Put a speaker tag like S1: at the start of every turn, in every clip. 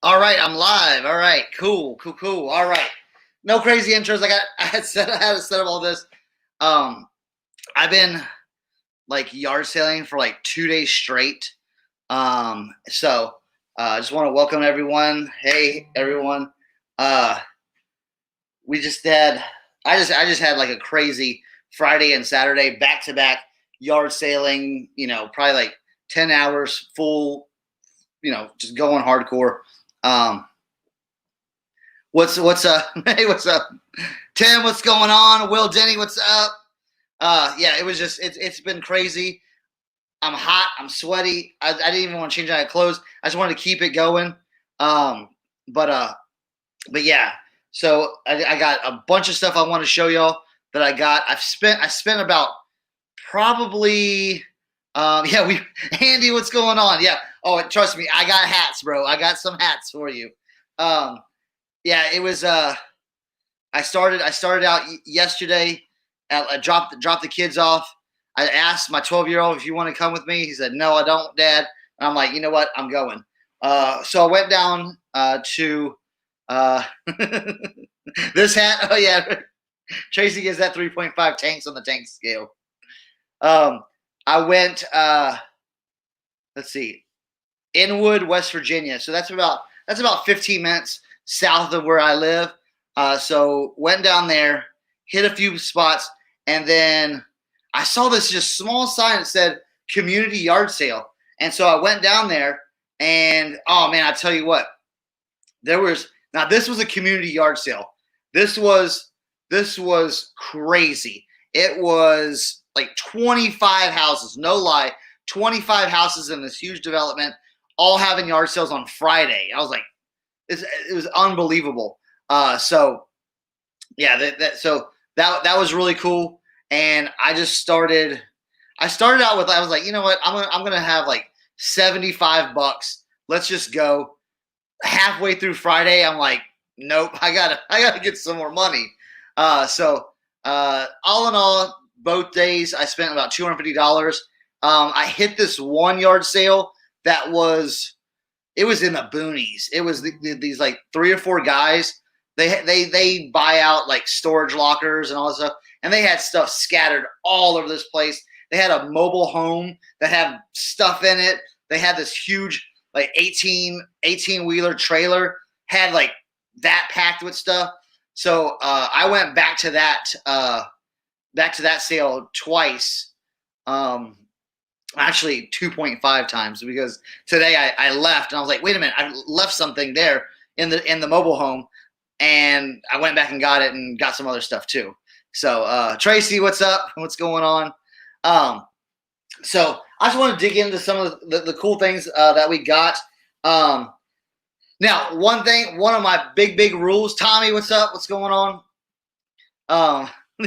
S1: All right, I'm live. All right, cool. All right, no crazy intros. I had to set up all this. I've been like yard sailing for like 2 days straight. So I just want to welcome everyone. Hey, everyone. Uh, we just had. I just had like a crazy Friday and Saturday back to back yard sailing. Probably like 10 hours full. Just going hardcore. Um, what's up? Hey, what's up? Tim, what's going on? Will, Denny, what's up? Yeah, it's been crazy. I'm hot. I'm sweaty. I didn't even want to change out of clothes. I just wanted to keep it going. Um, but yeah. So I got a bunch of stuff I want to show y'all that I got. I spent about probably yeah. Andy, what's going on? Yeah. Oh, trust me, I got hats, bro. I got some hats for you. Yeah, it was. I started out yesterday. I dropped the kids off. I asked my 12-year-old if you want to come with me. He said, "No, I don't, Dad." And I'm like, you know what? I'm going. So I went down to this hat. Oh yeah, Tracy gives that 3.5 tanks on the tank scale. I went. Let's see, Inwood, West Virginia. So that's about 15 minutes south of where I live. So went down there, hit a few spots, and then I saw this just small sign that said community yard sale. And so I went down there, and oh man, I tell you what, this was a community yard sale. This was crazy. It was like 25 houses, no lie, 25 houses in this huge development, all having yard sales on Friday. I was like, it was unbelievable. So yeah, that was really cool. And I started out with, I was like, you know what? I'm going to have like $75. Let's just go. Halfway through Friday, I'm like, nope, I gotta get some more money. So all in all, both days I spent about $250. I hit this 1 yard sale that was in the boonies. It was these like 3 or 4 guys. They buy out like storage lockers and all this stuff, and they had stuff scattered all over this place. They had a mobile home that had stuff in it. They had this huge like 18 wheeler trailer, had like that packed with stuff. So I went back to that sale twice. Actually 2.5 times, because today I left and I was like, wait a minute, I left something there in the mobile home, and I went back and got it and got some other stuff too. So Tracy, what's up? What's going on? So I just want to dig into some of the cool things that we got. Now, one of my big rules. Tommy, what's up? What's going on?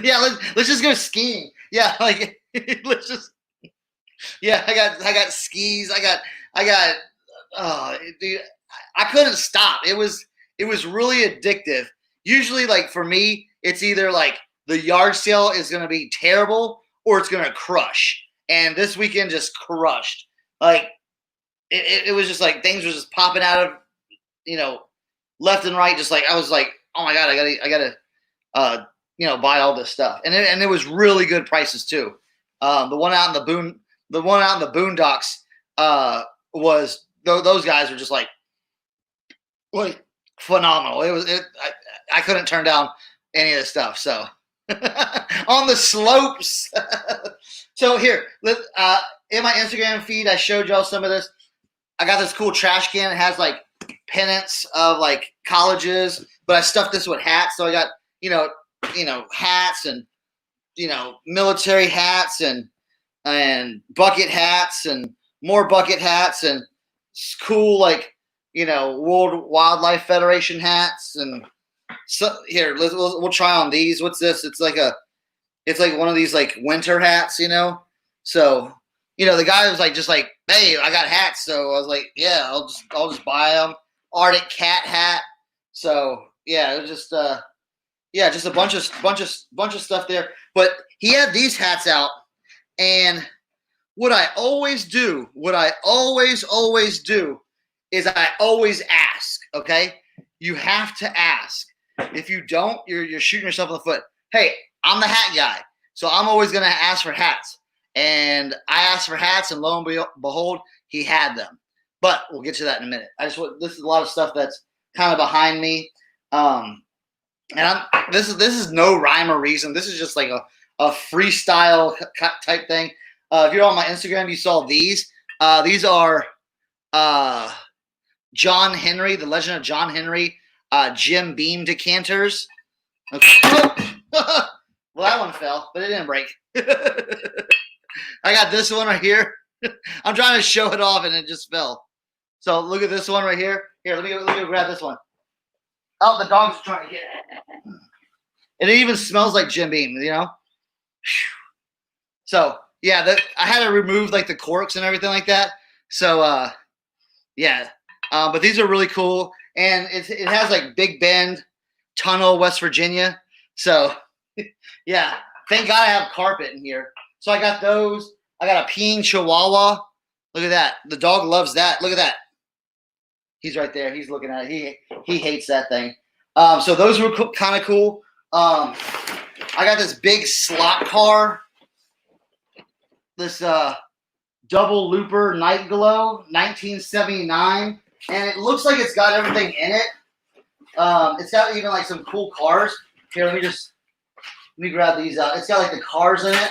S1: Yeah, let's just go skiing. Yeah, like let's just. Yeah, I got skis. I got. Dude, I couldn't stop. It was really addictive. Usually, like for me, it's either like the yard sale is going to be terrible or it's going to crush. And this weekend just crushed. Like it was just like things were just popping out of, left and right. Just like I was like, oh my god, I gotta buy all this stuff. And it was really good prices too. The one out in the boondocks was those guys were just like phenomenal. I couldn't turn down any of the stuff. So on the slopes. So here, in my Instagram feed, I showed y'all some of this. I got this cool trash can. It has like pennants of like colleges, but I stuffed this with hats. So I got hats and military hats and bucket hats and more bucket hats and cool World Wildlife Federation hats. And so here, we'll try on these. What's this? It's like one of these like winter hats, So the guy was like, just like, hey, I got hats. So I was like, yeah, I'll just buy them. Arctic cat hat. So yeah, it was just just a bunch of stuff there. But he had these hats out, and what I always do is I always ask, okay, you have to ask. If you don't, you're shooting yourself in the foot. Hey, I'm the hat guy, so I'm always going to ask for hats. And I asked for hats, and lo and behold, he had them. But we'll get to that in a minute. This is a lot of stuff that's kind of behind me. And this is no rhyme or reason. This is just like a freestyle type thing. If you're on my Instagram, you saw these. These are John Henry, the Legend of John Henry, Jim Beam decanters. Okay. Well, that one fell, but it didn't break. I got this one right here. I'm trying to show it off, and it just fell. So look at this one right here. Here, let me go grab this one. Oh, the dog's trying to get it. And it even smells like Jim Beam, you know? So, yeah, I had to remove, like, the corks and everything like that. So, yeah. But these are really cool. And it has, like, Big Bend, Tunnel, West Virginia. So, yeah. Thank God I have carpet in here. So I got those. I got a peeing Chihuahua. Look at that. The dog loves that. Look at that. He's right there. He's looking at it. He hates that thing. So those were kind of cool. I got this big slot car. This double looper Night Glow, 1979. And it looks like it's got everything in it. It's got even like some cool cars. Here, let me grab these out. It's got like the cars in it.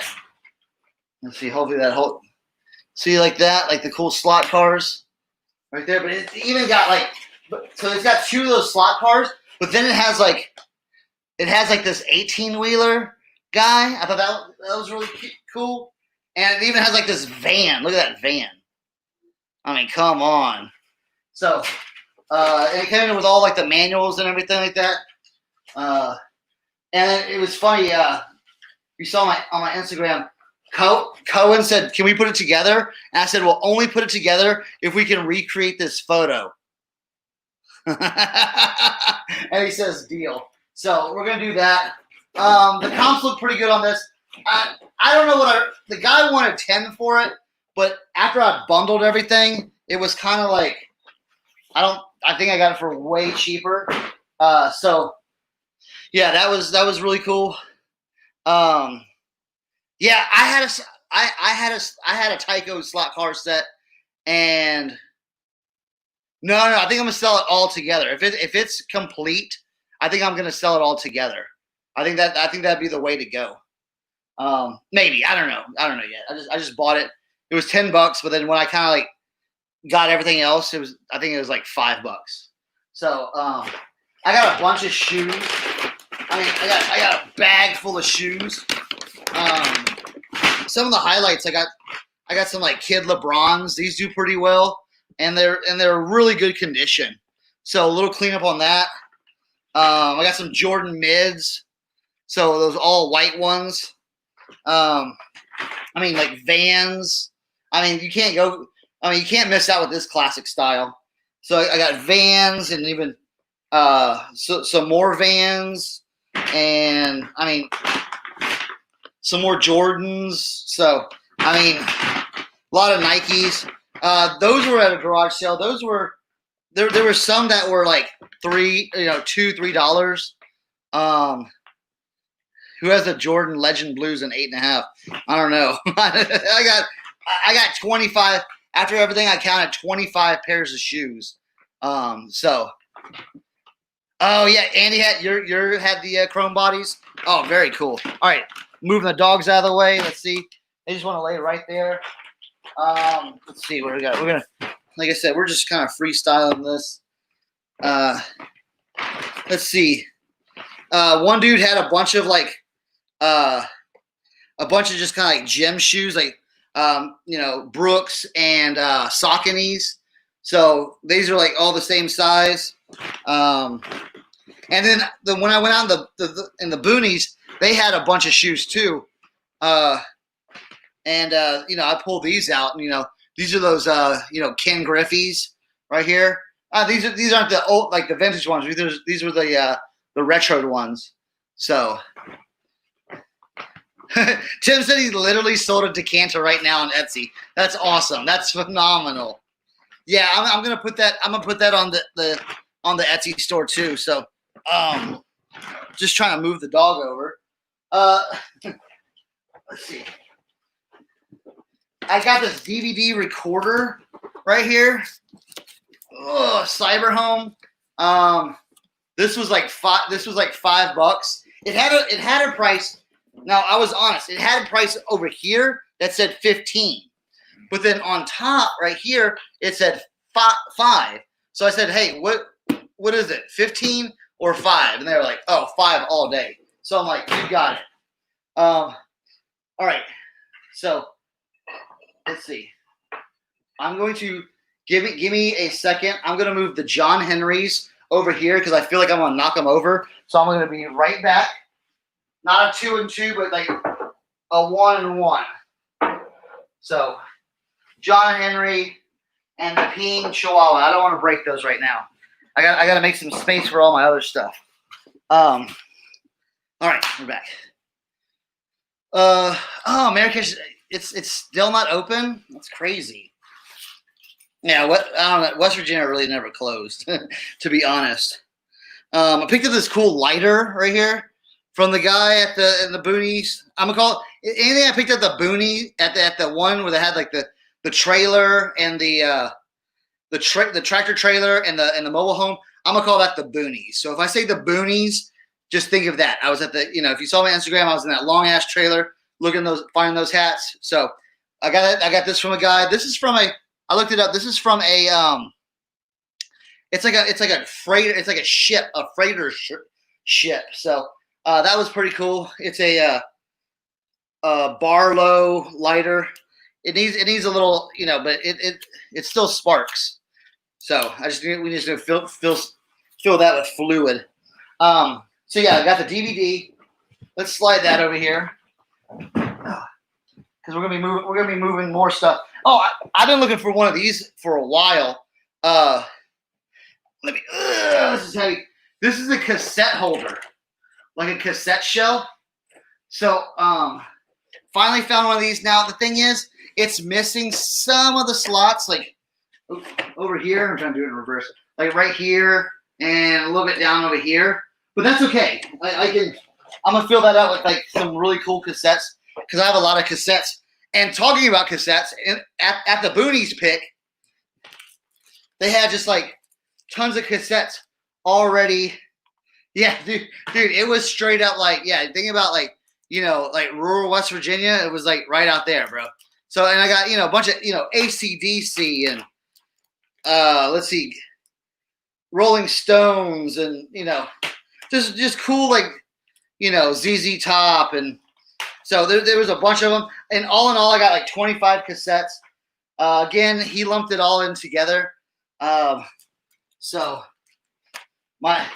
S1: Let's see. Hopefully that whole. See like that, like the cool slot cars. Right there, but it's even got like, so it's got two of those slot cars, but then it has like this 18-wheeler guy. I thought that was really cool, and it even has like this van. Look at that van. I mean, come on. So, and it came in with all like the manuals and everything like that. And it was funny. You saw on my Instagram. Cohen said, "Can we put it together?" And I said, "We'll only put it together if we can recreate this photo." And he says, "Deal." So we're gonna do that. The comps look pretty good on this. I don't know what the guy wanted 10 for it, but after I bundled everything, it was kind of like I think I got it for way cheaper. So yeah, that was really cool. Yeah, I had a Tyco slot car set, and no, I think I'm gonna sell it all together. If it's complete, I think I'm gonna sell it all together. I think that'd be the way to go. Maybe I don't know yet. I just bought it. It was $10, but then when I kind of like got everything else, I think it was like $5. So I got a bunch of shoes. I mean, I got a bag full of shoes. Some of the highlights I got some like Kid LeBrons. These do pretty well, and they're really good condition. So a little cleanup on that. I got some Jordan mids. So those all white ones. I mean like Vans. I mean you can't miss out with this classic style. So I got Vans and even some more Vans, and I mean some more Jordans. So I mean a lot of Nikes. Those were at a garage sale. Those were there were some that were like $2-3. Who has a Jordan Legend Blues in 8.5? I don't know. I got 25. After everything, I counted 25 pairs of shoes. So, oh yeah, Andy had the chrome bodies. Oh, very cool. All right, moving the dogs out of the way. Let's see. They just want to lay right there. Let's see what we got. We're gonna, like I said, we're just kind of freestyling this. Let's see. One dude had a bunch of just kind of like gym shoes, like Brooks and Sauconys. So these are like all the same size. And then when I went out in the boonies, they had a bunch of shoes too. I pulled these out, and these are those Ken Griffey's right here. These aren't the old, like the vintage ones. These were the retro ones. So Tim said he literally sold a decanter right now on Etsy. That's awesome. That's phenomenal. Yeah, I'm gonna put that. I'm gonna put that on on the Etsy store too. So just trying to move the dog over. Let's see. I got this DVD recorder right here. Oh, Cyberhome. This was like $5. It had a price. Now I was honest. It had a price over here that said 15, but then on top right here it said 5. So I said, hey, what is it? 15 or 5? And they were like, oh, 5 all day. So I'm like, you got it. All right. So let's see. I'm going to give me a second. I'm going to move the John Henrys over here because I feel like I'm going to knock them over. So I'm going to be right back. Not a 2 and 2, but like a 1 and 1. So John Henry and the Peeing Chihuahua. I don't want to break those right now. I got to make some space for all my other stuff. All right, we're back. Oh, Marrakesh, it's still not open. That's crazy. Yeah, I don't know. West Virginia really never closed, to be honest. I picked up this cool lighter right here from the guy in the boonies. I'm gonna call it anything. I picked up the boonie at the one where they had like the trailer and the tractor trailer and the mobile home. I'm gonna call that the boonies. So if I say the boonies, just think of that. I was at if you saw my Instagram, I was in that long ass trailer finding those hats. So I got this from a guy. This is from I looked it up. This is from it's like a freighter. It's like a freighter ship. So that was pretty cool. It's a Barlow lighter. It needs a little, but it still sparks. So we just need to fill that with fluid. So yeah, I got the DVD. Let's slide that over here because we're gonna be moving more stuff. Oh, I've been looking for one of these for a while. This is heavy. This is a cassette holder, like a cassette shell. So finally found one of these. Now the thing is, it's missing some of the slots, like over here. I'm trying to do it in reverse, like right here and a little bit down over here. But that's okay. I'm gonna fill that out with like some really cool cassettes because I have a lot of cassettes. And talking about cassettes, at the Boonies pick, they had just like tons of cassettes already. Yeah, dude, it was straight up like, yeah, think about like rural West Virginia. It was like right out there, bro. So, and I got, a bunch of, AC/DC and let's see, Rolling Stones and, just cool, like, ZZ Top. And so there was a bunch of them. And all in all, I got like 25 cassettes. Again, he lumped it all in together. So my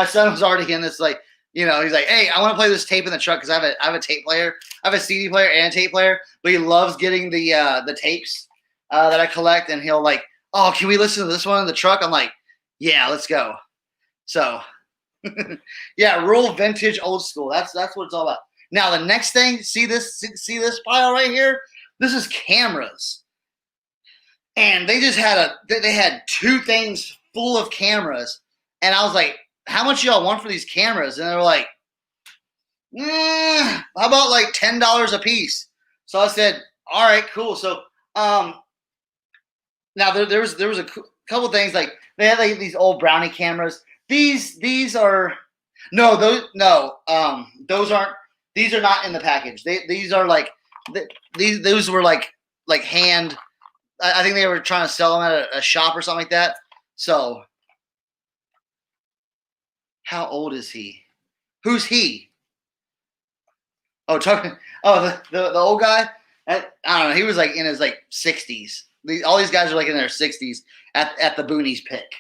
S1: son was already in this, like, he's like, hey, I want to play this tape in the truck because I have a tape player. I have a CD player and a tape player, but he loves getting the tapes that I collect. And he'll like, oh, can we listen to this one in the truck? I'm like, yeah, let's go. So yeah, rural, vintage, old school. That's what it's all about. Now the next thing, see this pile right here? This is cameras. And they just had they had 2 things full of cameras. And I was like, how much y'all want for these cameras? And they were like, how about like $10 a piece? So I said, all right, cool. So now there was a couple things, like they had like these old Brownie cameras. These are those aren't. These are not in the package. These are like those were like hand. I think they were trying to sell them at a shop or something like that. So how old is he? Who's he? Oh, the old guy. I don't know. He was like in his like 60s. All these guys are like in their 60s at the Boonies pick.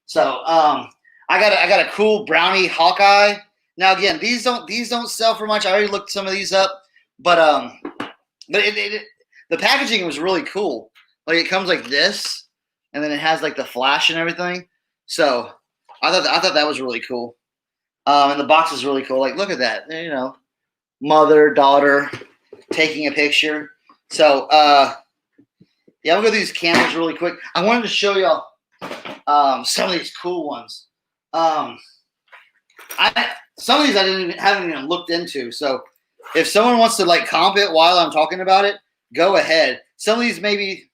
S1: So I got a cool Brownie Hawkeye. Now again, these don't sell for much. I already looked some of these up, but the packaging was really cool. Like it comes like this, and then it has like the flash and everything. So I thought that was really cool. And the box is really cool. Like look at that, mother, daughter taking a picture. So yeah, we'll go through these cameras really quick. I wanted to show y'all Some of these cool ones. Some of these haven't even looked into. So if someone wants to like comp it while I'm talking about it, go ahead. Some of these maybe.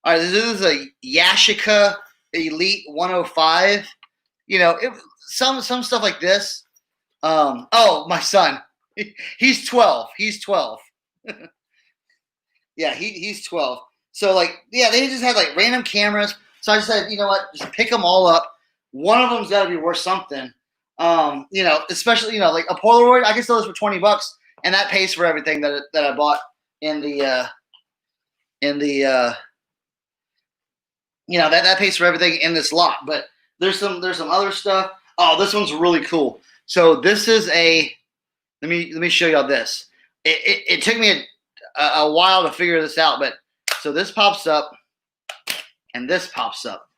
S1: All right, this is a Yashica Elite 105. You know, some stuff like this. Oh, my son, he's 12. He's 12. Yeah, he's 12. So like, yeah, they just had like random cameras. So I said, you know what, just pick them all up. One of them's got to be worth something. You know, especially, you know, like a Polaroid, I can sell this for $20, and that pays for everything that I bought in the you know, that pays for everything in this lot. But there's some other stuff. Oh, this one's really cool. So this is a let me show y'all this. It took me a while to figure this out, but so this pops up and this pops up.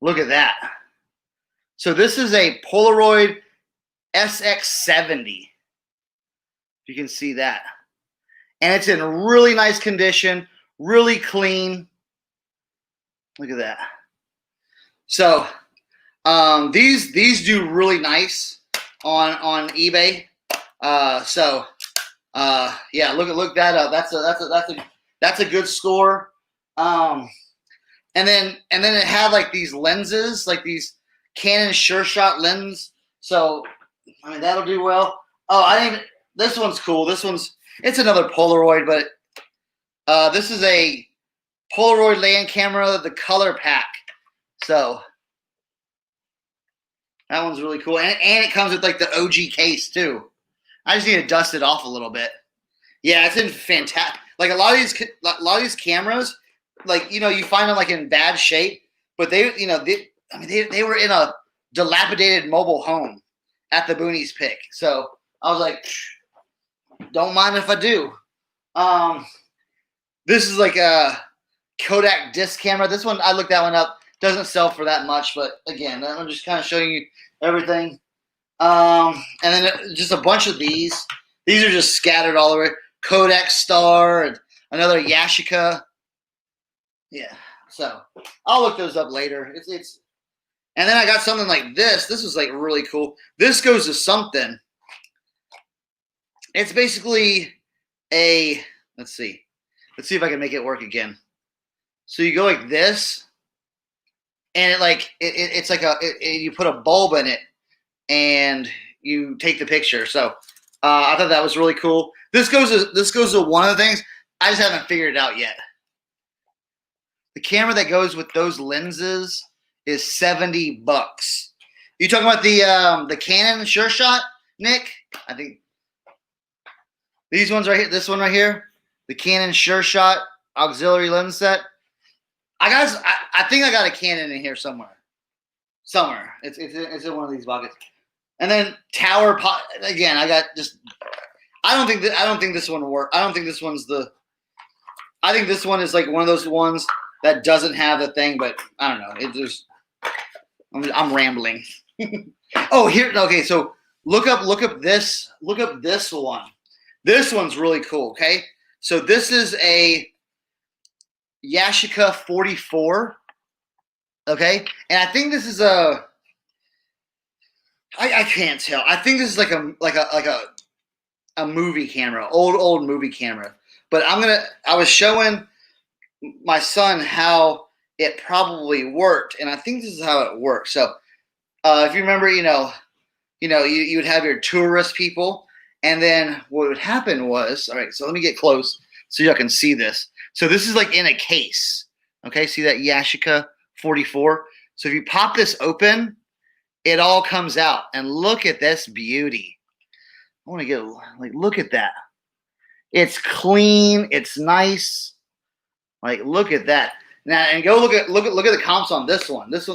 S1: Look at that. So this is a Polaroid SX70. You can see that. And it's in really nice condition, really clean. Look at that. So these do really nice on eBay. Yeah, look that up. That's a good score. And then it had like these lenses, like these Canon SureShot lens. So I mean that'll do well. Oh, I think this one's cool. It's another Polaroid, but this is a Polaroid land camera, the color pack. So that one's really cool, and it comes with like the OG case too. I just need to dust it off a little bit. Yeah, it's in fantastic. Like a lot of these cameras, like you know, you find them like in bad shape, but they were in a dilapidated mobile home at the Boonies Pick. So I was like, don't mind if I do. This is like a Kodak disc camera. This one, I looked that one up. Doesn't sell for that much, but again, I'm just kind of showing you everything. And then just a bunch of these. These are just scattered all over. Kodak Star and another Yashica. Yeah, so I'll look those up later. It's. And then I got something like this. This was like really cool. This goes to something. It's basically a. Let's see if I can make it work again. So you go like this, and it's like you put a bulb in it, and you take the picture. So I thought that was really cool. This goes to one of the things. I just haven't figured it out yet. The camera that goes with those lenses is $70. You talking about the Canon SureShot, Nick? I think these ones right here. This one right here, the Canon SureShot auxiliary lens set. I think I got a Canon in here somewhere. It's in one of these buckets. And then Tower Pot again. I got just. I don't think this one will work. I don't think this one's the. I think this one is like one of those ones that doesn't have the thing, but I don't know. It just. I'm rambling. Oh, here. Okay, so look up this one. This one's really cool. Okay, so this is a Yashica 44. Okay, and I think this is a. I can't tell. I think this is like a movie camera, old movie camera. But I was showing my son how it probably worked, and I think this is how it works. So if you remember, you would have your tourist people, and then what would happen was, all right, so let me get close so y'all can see this. So this is like in a case. Okay, see that Yashica 44? So if you pop this open, it all comes out. And look at this beauty. I want to get like look at that. It's clean, it's nice. Like look at that. Now and go look at the comps on this one. This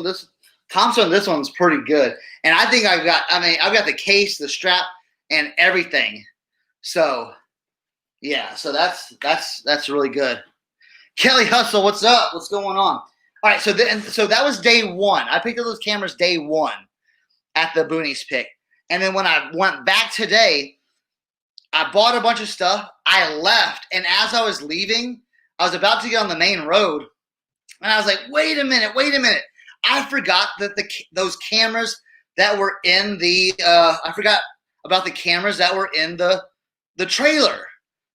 S1: comps on this one's pretty good. And I think I've got the case, the strap, and everything. So yeah, so that's really good. Kelly Hustle, what's up? What's going on? All right, so that was day one. I picked up those cameras day one at the Boonies Pick. And then when I went back today, I bought a bunch of stuff. I left, and as I was leaving, I was about to get on the main road, And I was like, wait a minute. I forgot that those cameras that were in the I forgot about the cameras that were in the trailer.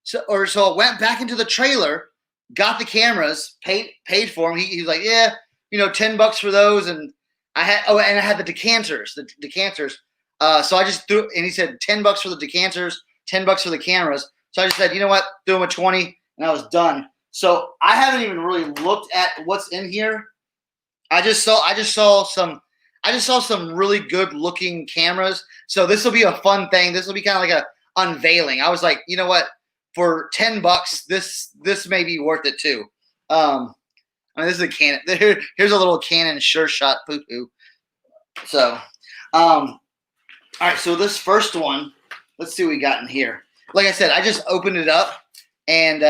S1: So I went back into the trailer, got the cameras, paid for them. He was like, yeah, $10 for those, and I had the decanters, so I just threw, and he said $10 for the decanters, $10 for the cameras. So I just said, you know what, threw him a 20, and I was done. So I haven't even really looked at what's in here. I just saw some really good looking cameras. So this will be a fun thing. This will be kind of like a unveiling. I was like, you know what, for $10, this may be worth it too. This is a Canon. Here's a little Canon Sure Shot poo-poo. So, all right. So this first one, let's see what we got in here. Like I said, I just opened it up, and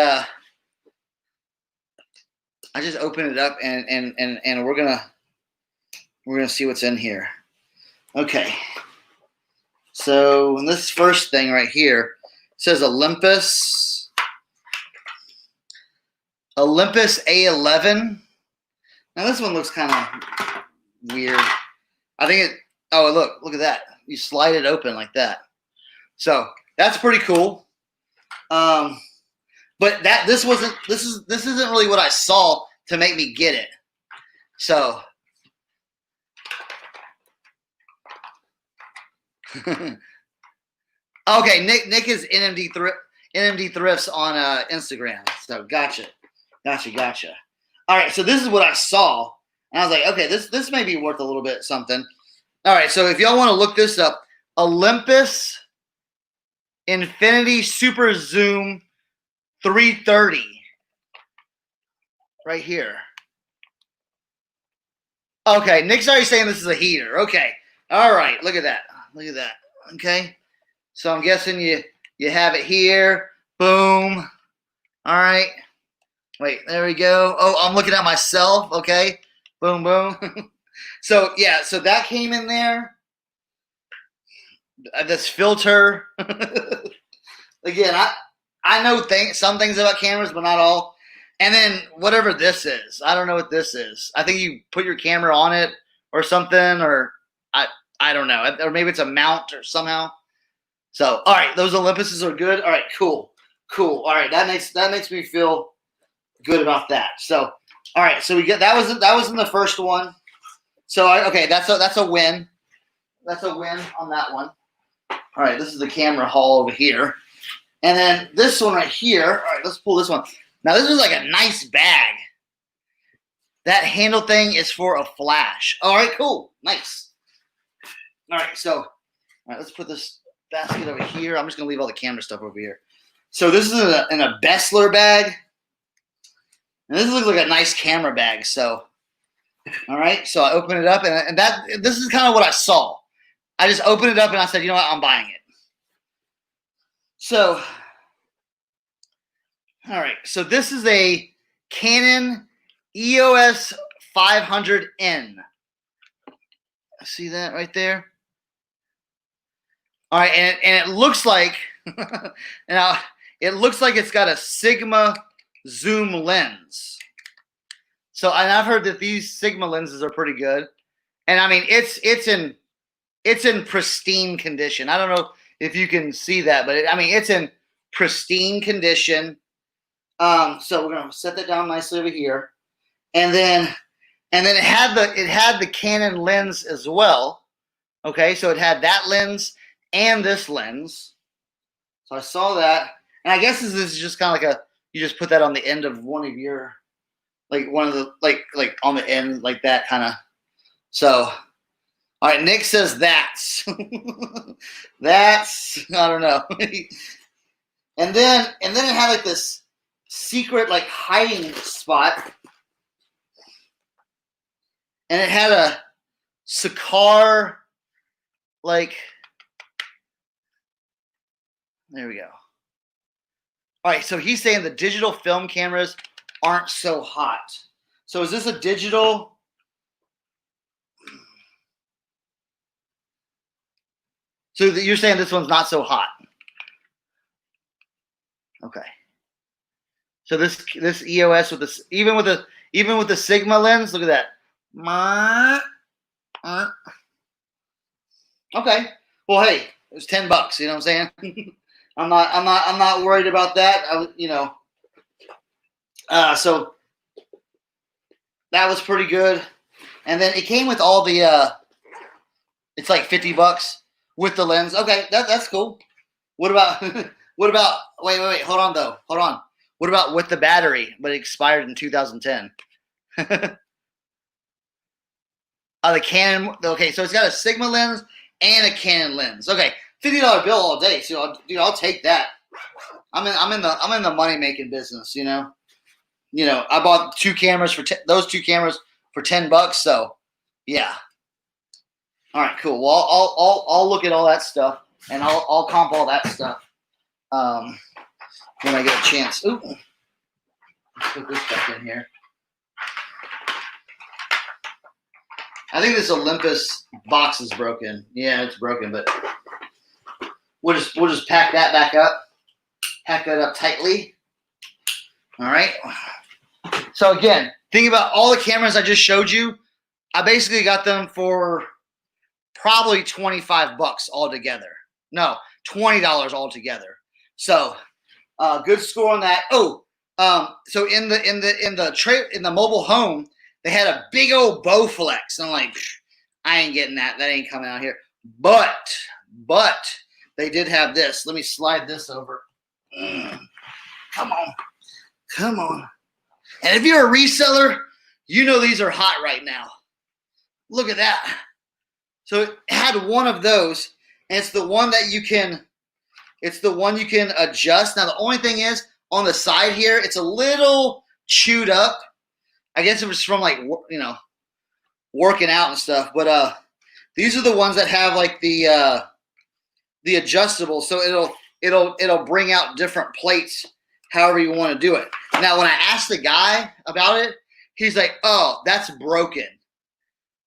S1: we're gonna see what's in here. Okay. So this first thing right here says Olympus A11. Now this one looks kind of weird. I think it. Oh, look at that. You slide it open like that. So that's pretty cool. But this isn't really what I saw to make me get it. So okay, Nick is NMD Thrifts on Instagram. So gotcha. All right, so this is what I saw, and I was like, okay, this may be worth a little bit something. All right, so if y'all want to look this up, Olympus Infinity Super Zoom 330, right here. Okay, Nick's already saying this is a heater. Okay, all right, look at that. Okay, so I'm guessing you have it here. Boom. All right. Wait, there we go. Oh, I'm looking at myself. Okay. Boom, boom. So, yeah, so that came in there. This filter. Again, I know some things about cameras, but not all. And then whatever this is. I don't know what this is. I think you put your camera on it or something, or I don't know. Or maybe it's a mount or somehow. So, all right, those Olympuses are good. All right, cool. All right, that makes me feel good about that. So, all right, so we get that was in the first one. So, okay, that's a win. That's a win on that one. All right, this is the camera haul over here, and then this one right here. All right, let's pull this one. Now, this is like a nice bag. That handle thing is for a flash. All right, cool, nice. All right, so let's put this basket over here. I'm just gonna leave all the camera stuff over here. So this is in a Bessler bag. And this looks like a nice camera bag. So, all right. So I open it up, and this is kind of what I saw. I just opened it up, and I said, you know what? I'm buying it. So, all right. So this is a Canon EOS 500N. See that right there? All right, and it looks like now it looks like it's got a Sigma zoom lens. So, and I've heard that these Sigma lenses are pretty good. And I mean, it's in pristine condition. I don't know if you can see that, but it's in pristine condition. So we're gonna set that down nicely over here, and then it had the Canon lens as well. Okay, so it had that lens and this lens. So I saw that, and I guess this is just kind of like you just put that on the end of one of your, like one of the like on the end like that kind of. So, all right, Nick says that's I don't know. and then it had like this secret like hiding spot, and it had a Sakar like. There we go. All right, so he's saying the digital film cameras aren't so hot. So is this a digital? So you're saying this one's not so hot? Okay. So this EOS with this, even with Even with the Sigma lens, look at that. Okay. Well, hey, it was $10. You know what I'm saying? I'm not worried about that. So that was pretty good. And then it came with all the. It's like $50 with the lens. Okay, that's cool. What about wait, hold on though. Hold on. What about with the battery, but it expired in 2010? The Canon. Okay, so it's got a Sigma lens and a Canon lens. Okay, $50 bill all day. So I'll take that. I'm in the money making business. I bought those two cameras for $10. So yeah. All right, cool. Well, I'll look at all that stuff and I'll comp all that stuff when I get a chance. Ooh, let's put this back in here. I think this Olympus box is broken. Yeah, it's broken, but we'll just pack that back up. Pack that up tightly. All right. So again, think about all the cameras I just showed you. I basically got them for probably $25 altogether. No, $20 altogether. So, good score on that. Oh, so in the mobile home, they had a big old Bowflex. I'm like, I ain't getting that. That ain't coming out here. But they did have this. Let me slide this over. Come on. And if you're a reseller, you know these are hot right now. Look at that. So it had one of those, and it's the one you can adjust. Now the only thing is on the side here, it's a little chewed up. I guess it was from working out and stuff. But these are the ones that have like the adjustable, so it'll bring out different plates however you want to do it. Now when I asked the guy about it, he's like, "Oh, that's broken,"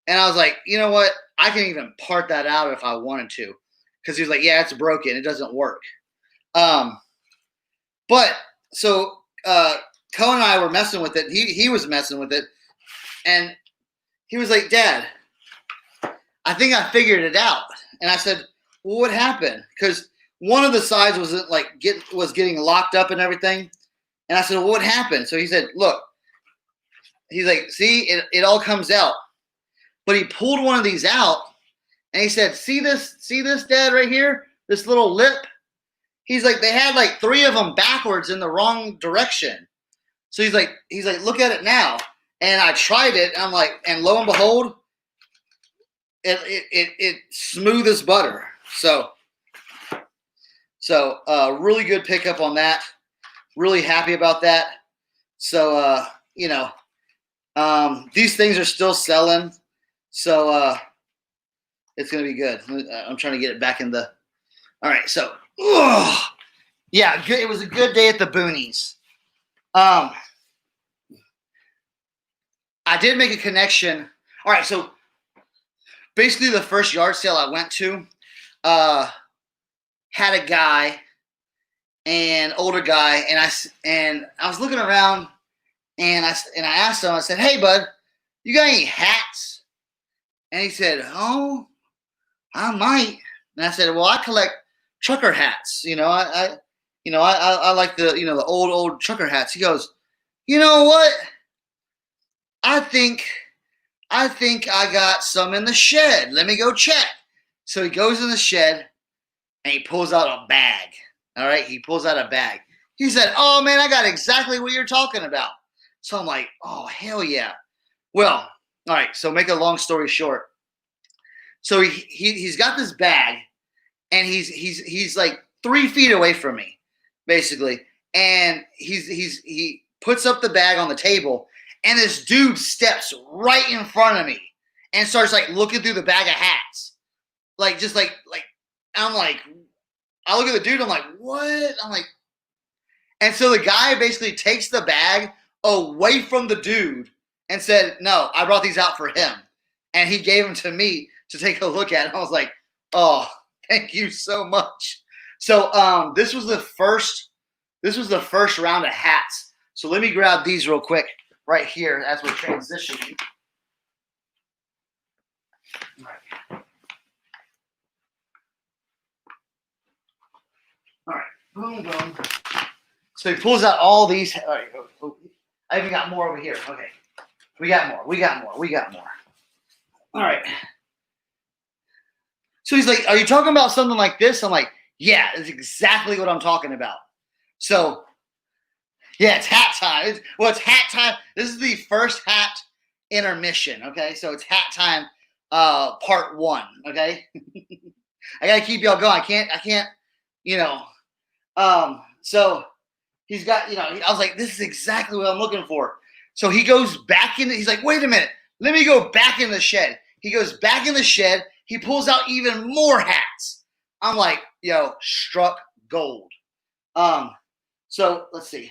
S1: and I was like, "You know what? I can even part that out if I wanted to," because he's like, "Yeah, it's broken. It doesn't work." But so Cohen and I were messing with it. He was messing with it, and he was like, "Dad, I think I figured it out." And I said, "Well, what happened?" Because one of the sides was getting locked up and everything. And I said, "Well, what happened?" So he said, "Look." He's like, "See, it all comes out." But he pulled one of these out, and he said, see this, Dad, right here? This little lip? He's like, they had like 3 of them backwards in the wrong direction. So he's like, "Look at it now." And I tried it, and I'm like, and lo and behold, it smooth as butter. So really good pickup on that. Really happy about that. So these things are still selling. So it's gonna be good. I'm trying to get it back in the. All right, so yeah, good. It was a good day at the Boonies. I did make a connection. All right, so basically the first yard sale I went to had a guy, an older guy, and I was looking around, and I asked him. I said, "Hey, bud, you got any hats?" And he said, "Oh, I might." And I said, "Well, I collect trucker hats. I like the old trucker hats." He goes, "You know what? I think I got some in the shed. Let me go check." So he goes in the shed and he pulls out a bag. All right, he pulls out a bag. He said, "Oh man, I got exactly what you're talking about." So I'm like, "Oh hell yeah!" Well, all right. So make a long story short. So he's got this bag, and he's like 3 feet away from me, basically, and he puts up the bag on the table, and this dude steps right in front of me and starts like looking through the bag of hats, like just like I'm like, I look at the dude, I'm like, what? I'm like, and so the guy basically takes the bag away from the dude and said, "No, I brought these out for him," and he gave them to me to take a look at. I was like, "Oh, thank you so much." So this was the first round of hats. So let me grab these real quick. right here as we're transitioning. All right. All right. Boom, boom. So he pulls out all these. All right. I even got more over here. Okay. We got more. We got more. We got more. All right. So he's like, are you talking about something like this? I'm like, yeah, that's exactly what I'm talking about. So, yeah, it's hat time. It's hat time. This is the first hat intermission, okay? So it's hat time part 1, okay? I got to keep y'all going. I can't, so he's got, I was like, this is exactly what I'm looking for. So he goes back in, he's like, wait a minute, let me go back in the shed. He goes back in the shed. He pulls out even more hats. I'm like, yo, struck gold. So let's see.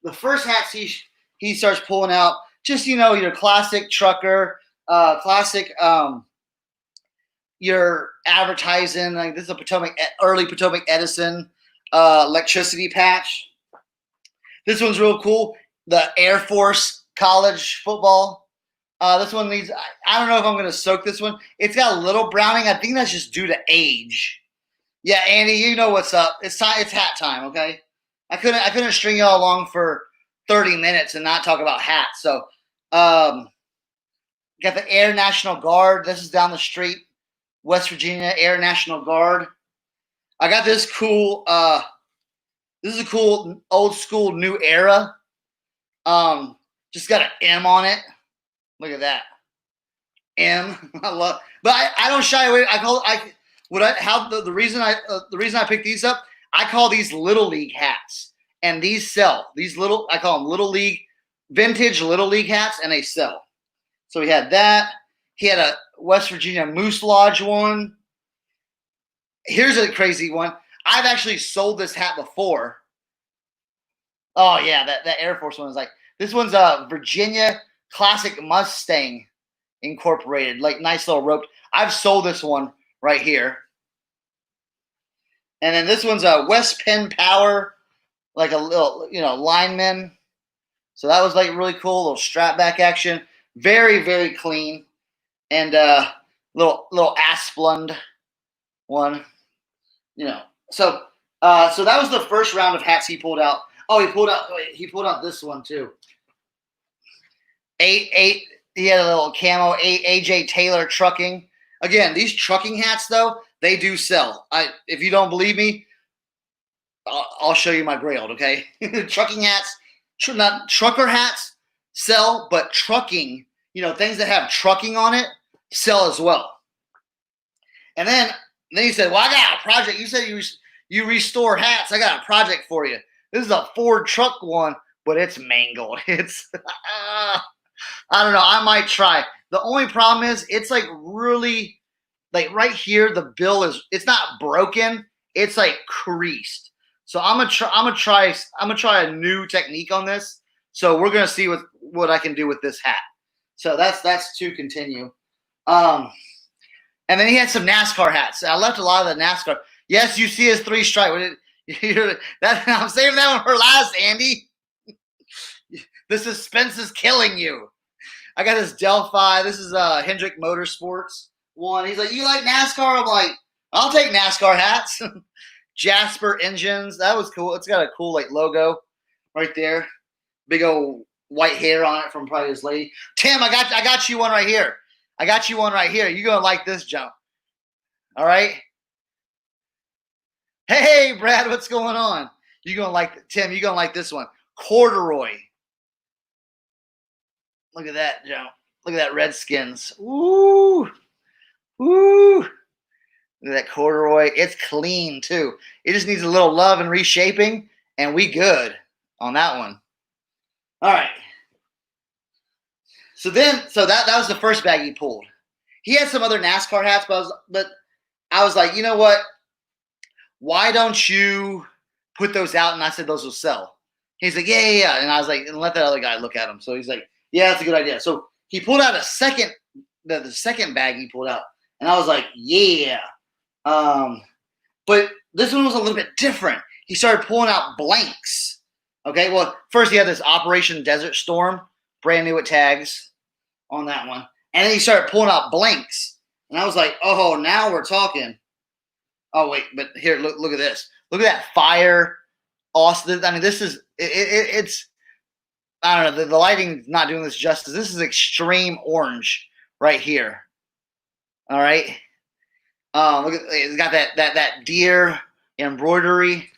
S1: The first hats he starts pulling out, just, your classic trucker, classic, your advertising. Like this is a early Potomac Edison electricity patch. This one's real cool. The Air Force college football. This one needs, I don't know if I'm going to soak this one. It's got a little browning. I think that's just due to age. Yeah, Andy, you know what's up. It's time. It's hat time, okay? I couldn't string y'all along for 30 minutes and not talk about hats. So, got the Air National Guard. This is down the street, West Virginia Air National Guard. I got this cool, this is a cool old school new era. Just got an M on it. Look at that. M. I love, but I don't shy away. The reason I picked these up, I call these little league hats, and these sell. I call them little league, vintage little league hats, and they sell. So he had that. He had a West Virginia Moose Lodge one. Here's a crazy one. I've actually sold this hat before. Oh yeah, that Air Force one is like, this one's a Virginia Classic Mustang Incorporated, like nice little rope. I've sold this one right here. And then this one's a West Penn Power, like a little, lineman. So that was like really cool, little strap back action. Very, very clean. And little Asplund one. So that was the first round of hats he pulled out. Oh, he pulled out this one too. He had a little camo AJ Taylor trucking. Again, these trucking hats though, they do sell. If you don't believe me, I'll show you my Grailed, okay? Trucking hats, not trucker hats sell, but trucking, things that have trucking on it sell as well. And then he said, well, I got a project. You said you restore hats. I got a project for you. This is a Ford truck one, but it's mangled. It's I don't know. I might try. The only problem is it's like really, like right here, the bill it's not broken. It's like creased. So I'm gonna try a new technique on this. So we're gonna see what I can do with this hat. So that's to continue. And then he had some NASCAR hats. I left a lot of the NASCAR. Yes, you see his 3 stripe. I'm saving that one for last, Andy. The suspense is killing you. I got this Delphi. This is Hendrick Motorsports one. He's like, you like NASCAR? I'm like, I'll take NASCAR hats. Jasper engines. That was cool. It's got a cool like logo right there. Big old white hair on it from probably his lady. Tim, I got you one right here. I got you one right here. You're gonna like this jump. All right. Hey, Brad, what's going on? You're gonna like Tim. You're gonna like this one. Corduroy. Look at that jump. Look at that Redskins. Ooh. Ooh. Look at that corduroy. It's clean too. It just needs a little love and reshaping, and we good on that one. All right. So that was the first bag he pulled. He had some other NASCAR hats, but I was like, you know what? Why don't you put those out? And I said those will sell. He's like, yeah. And I was like, and let that other guy look at them. So he's like, yeah, that's a good idea. So he pulled out the second bag he pulled out, and I was like, yeah. But this one was a little bit different. He started pulling out blanks. Okay, well, first he had this Operation Desert Storm brand new with tags on that one. And then he started pulling out blanks. And I was like, oh, now we're talking. Oh, wait, but here, look at this. Look at that fire. Awesome. I mean, this is, it's, I don't know, the lighting's not doing this justice. This is extreme orange right here. All right. Look at, it's got that deer embroidery.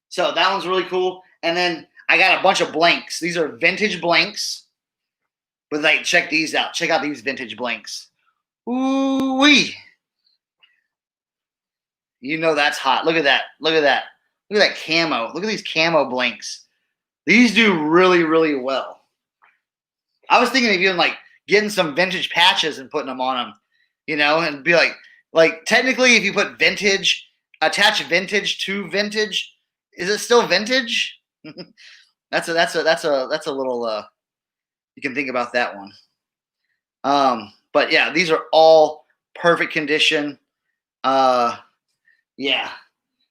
S1: So that one's really cool. And then I got a bunch of blanks. These are vintage blanks. But like, check these out. Check out these vintage blanks. Ooh-wee. You know that's hot. Look at that. Look at that. Look at that camo. Look at these camo blanks. These do really, really well. I was thinking of even like getting some vintage patches and putting them on them, you know, and be like technically if you put vintage, attach vintage to vintage, is it still vintage? That's a little you can think about that one. But yeah, these are all perfect condition. Yeah.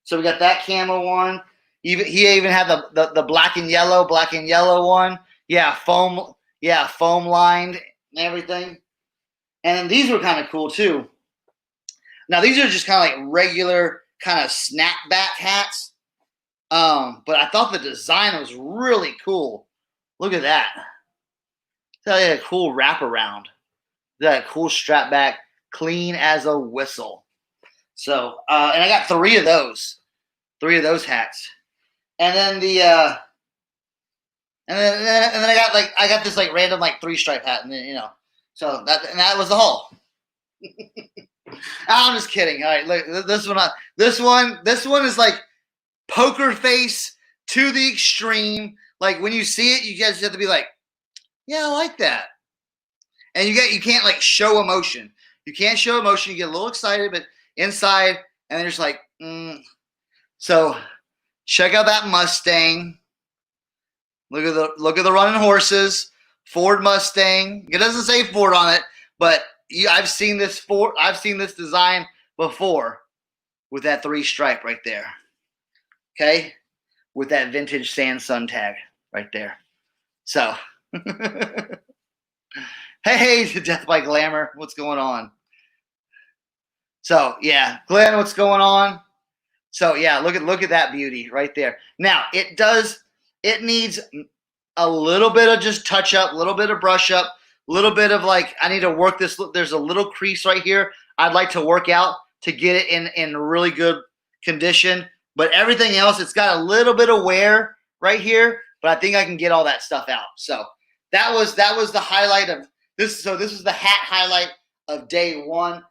S1: So we got that camo one. He even had the black and yellow one. Yeah, foam lined and everything. And then these were kind of cool too. Now these are just kind of like regular kind of snapback hats. But I thought the design was really cool. Look at that. That had a cool wraparound. That cool strap back, clean as a whistle. So, and I got three of those hats. And then and then I got this like random like 3-stripe hat, and then so that was the haul. I'm just kidding. All right, look, this one is like poker face to the extreme. Like when you see it, you guys have to be like, yeah, I like that. And you can't like show emotion. You can't show emotion. You get a little excited, but inside, and then you're just like, So check out that Mustang. Look at the running horses. Ford Mustang. It doesn't say Ford on it, but I've seen this design before with that 3-stripe right there. Okay, with that vintage Sansun tag right there. So, hey, Death by Glamour, what's going on? So yeah, Glenn, what's going on? So yeah, look at that beauty right there. Now it needs a little bit of just touch up, a little bit of brush up, a little bit of like, I need to work this. There's a little crease right here I'd like to work out to get it in really good condition. But everything else, it's got a little bit of wear right here, but I think I can get all that stuff out. So that was the highlight of this. So this was the hat highlight of day one.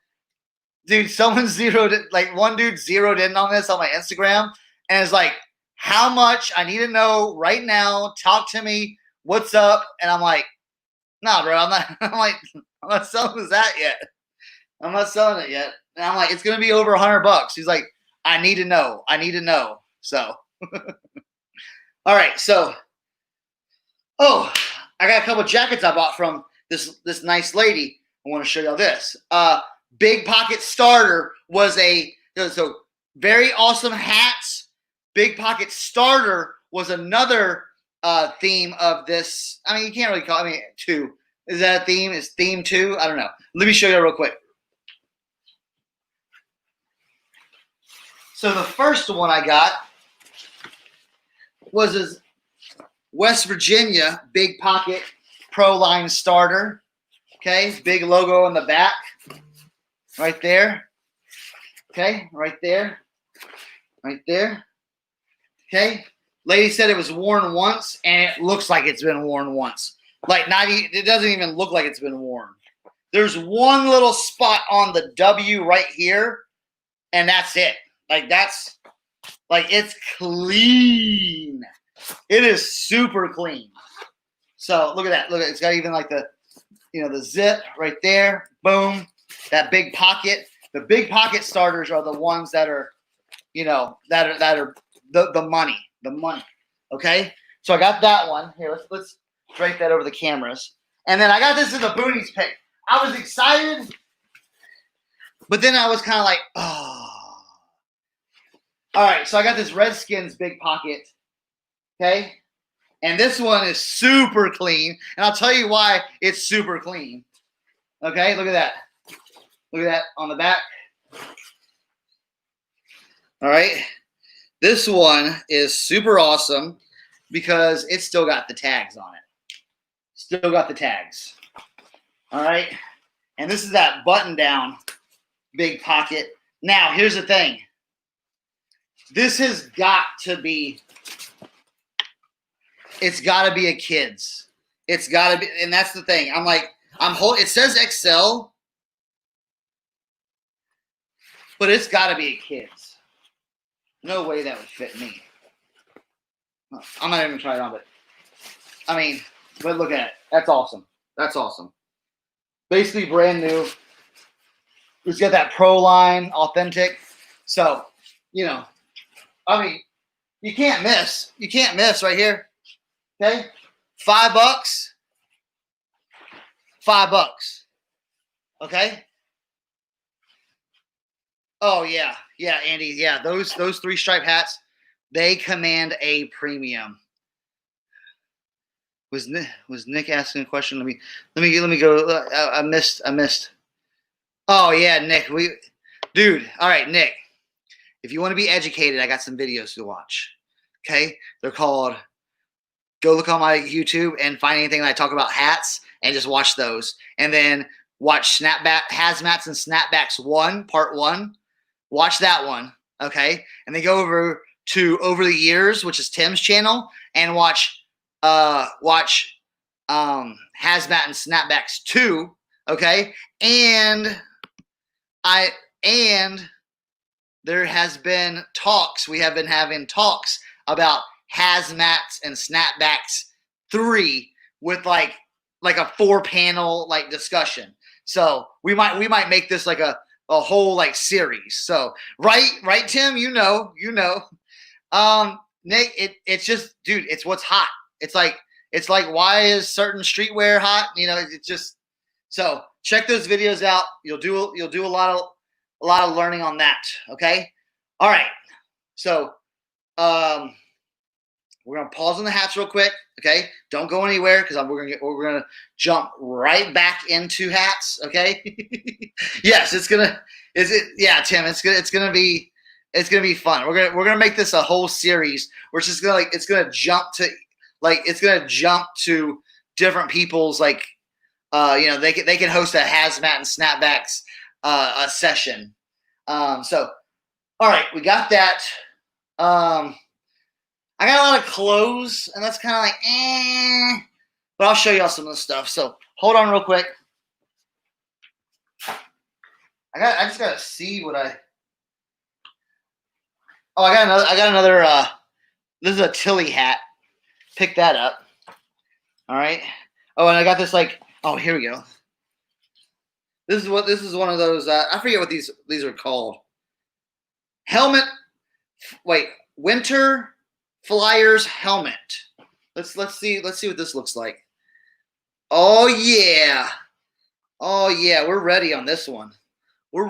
S1: Dude, one dude zeroed in on this on my Instagram and is like, how much? I need to know right now. Talk to me. What's up? And I'm like, nah, bro, I'm not selling this hat yet. I'm not selling it yet. And I'm like, it's going to be over $100. He's like, I need to know. So, all right. So, I got a couple jackets I bought from this nice lady. I want to show y'all this. Big Pocket Starter was so very awesome hats. Big Pocket Starter was another theme of this. I mean, you can't really call it. I mean, 2. Is that a theme? Is theme 2? I don't know. Let me show you real quick. So the first one I got was this West Virginia Big Pocket Pro Line Starter. Okay, big logo on the back. Right there. Okay, right there. Right there. Okay. Lady said it was worn once, and it looks like it's been worn once. Like it doesn't even look like it's been worn. There's one little spot on the W right here, and that's it. It's clean. It is super clean. So look at that. Look at it. It's got even like the zip right there. Boom. That big pocket. The Big Pocket Starters are the ones that are, that are the money. The money. Okay. So I got that one. Here, let's drape that over the cameras. And then I got this in the Boonies pick. I was excited, but then I was kind of like, oh. All right, so I got this Redskins Big Pocket, okay? And this one is super clean. And I'll tell you why it's super clean. Okay, look at that. Look at that on the back. All right. This one is super awesome because it's still got the tags on it. Still got the tags. All right. And this is that button down big pocket. Now, here's the thing. This has got to be, it's got to be a kid's. It's got to be, and that's the thing. I'm like, it says XL, but it's got to be a kid's. No way that would fit me. I'm not even trying it on, but I mean, but look at it. That's awesome. That's awesome. Basically brand new. It's got that Pro line, authentic. So, you know, I mean, you can't miss. You can't miss right here. Okay? $5. $5. Okay? Oh yeah. Yeah, Andy. Yeah, those 3-stripe hats, they command a premium. Was Nick asking a question? Let me go. I missed. Oh yeah, Nick. Dude. All right, Nick. If you want to be educated, I got some videos to watch. Okay, they're called. Go look on my YouTube and find anything that I talk about hats and just watch those, and then watch Hazmats and Snapbacks 1, Part 1. Watch that one, okay, and then go over to Over the Years, which is Tim's channel, and watch Hazmat and Snapbacks 2, okay? And there has been talks. We have been having talks about Hazmats and Snapbacks 3 with like a 4-panel like discussion. So we might make this like a whole like series. So right, Tim, you know. Nick, it's just, dude, it's what's hot. It's like why is certain streetwear hot? You know, it's just, so check those videos out. You'll do a lot of learning on that. Okay. All right. So we're gonna pause on the hats real quick. Okay. Don't go anywhere because we're gonna jump right back into hats. Okay. Yes, yeah, Tim, it's gonna be fun. We're gonna make this a whole series where it's just gonna jump to different people's they can host a Hazmat and Snapbacks a session. So all right, we got that. I got a lot of clothes, and that's kind of like but I'll show y'all some of the stuff. So hold on real quick. I just gotta see what I got another this is a Tilly hat. Pick that up. All right. Oh, and I got this here we go. This is one of those I forget what these are called. Helmet. Wait, Winter Flyers helmet. Let's see what this looks like. Oh yeah. We're ready on this one. I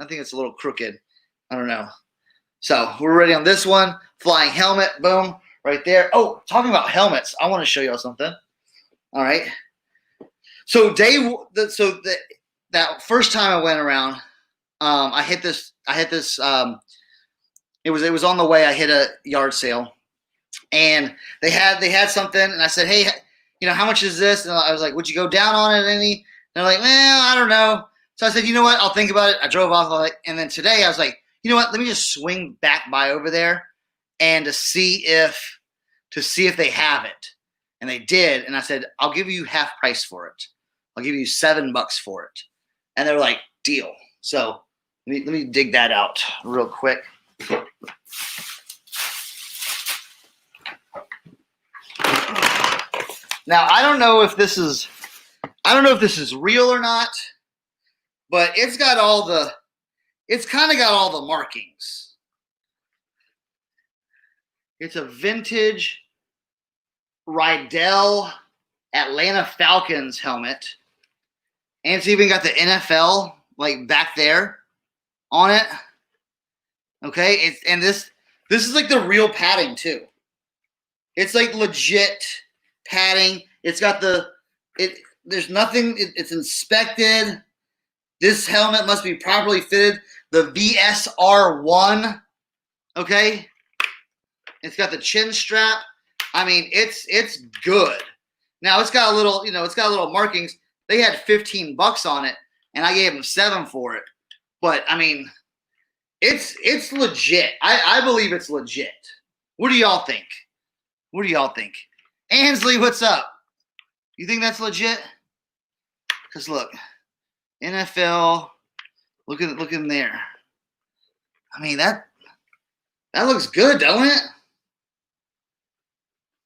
S1: think it's a little crooked. I don't know. So we're ready on this one. Flying helmet. Boom. Right there. Oh, talking about helmets, I want to show y'all something. All right. So that first time I went around, I hit this. It was on the way. I hit a yard sale, and they had something, and I said, hey, how much is this? And I was like, would you go down on it any? And they're like, well, I don't know. So I said, you know what? I'll think about it. I drove off, and then today I was like, you know what? Let me just swing back by over there, and to see if they have it, and they did. And I said, I'll give you half price for it. I'll give you $7 for it, and they're like, deal. So let me dig that out real quick. Now I don't know if this is real or not, but it's kind of got all the markings. It's a vintage Rydell Atlanta Falcons helmet, and it's even got the NFL back there on it. Okay, this is like the real padding too. It's like legit padding. It's got there's nothing, it's inspected. This helmet must be properly fitted. The VSR1, okay? It's got the chin strap. I mean, it's good. Now it's got a little, it's got little markings. They had $15 on it, and I gave them $7 for it. But I mean, it's legit. I believe it's legit. What do y'all think? What do y'all think? Ansley, what's up? You think that's legit? Because look, NFL, look in there. I mean, that looks good, don't it?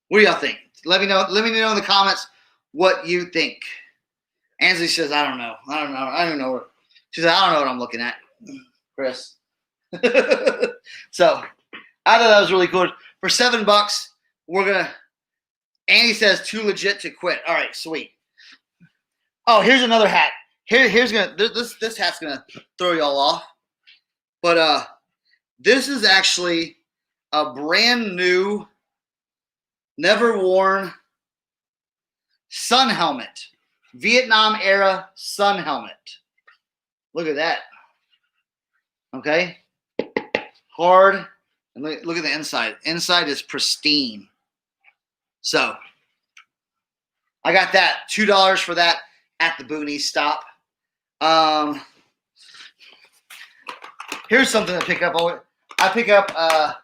S1: What do y'all think? Let me know in the comments what you think. Ansley says, I don't know. I don't know. She said, I don't know what I'm looking at, Chris. So I thought that was really cool. For $7, we're gonna. Andy says too legit to quit. All right, sweet. Oh, here's another hat. Here's gonna this hat's gonna throw y'all off. But this is actually a brand new, never worn sun helmet. Vietnam era sun helmet. Look at that. Okay. Hard. And look at the inside. Inside is pristine. So I got that. $2 for that at the Boonies stop. Here's something to pick up. I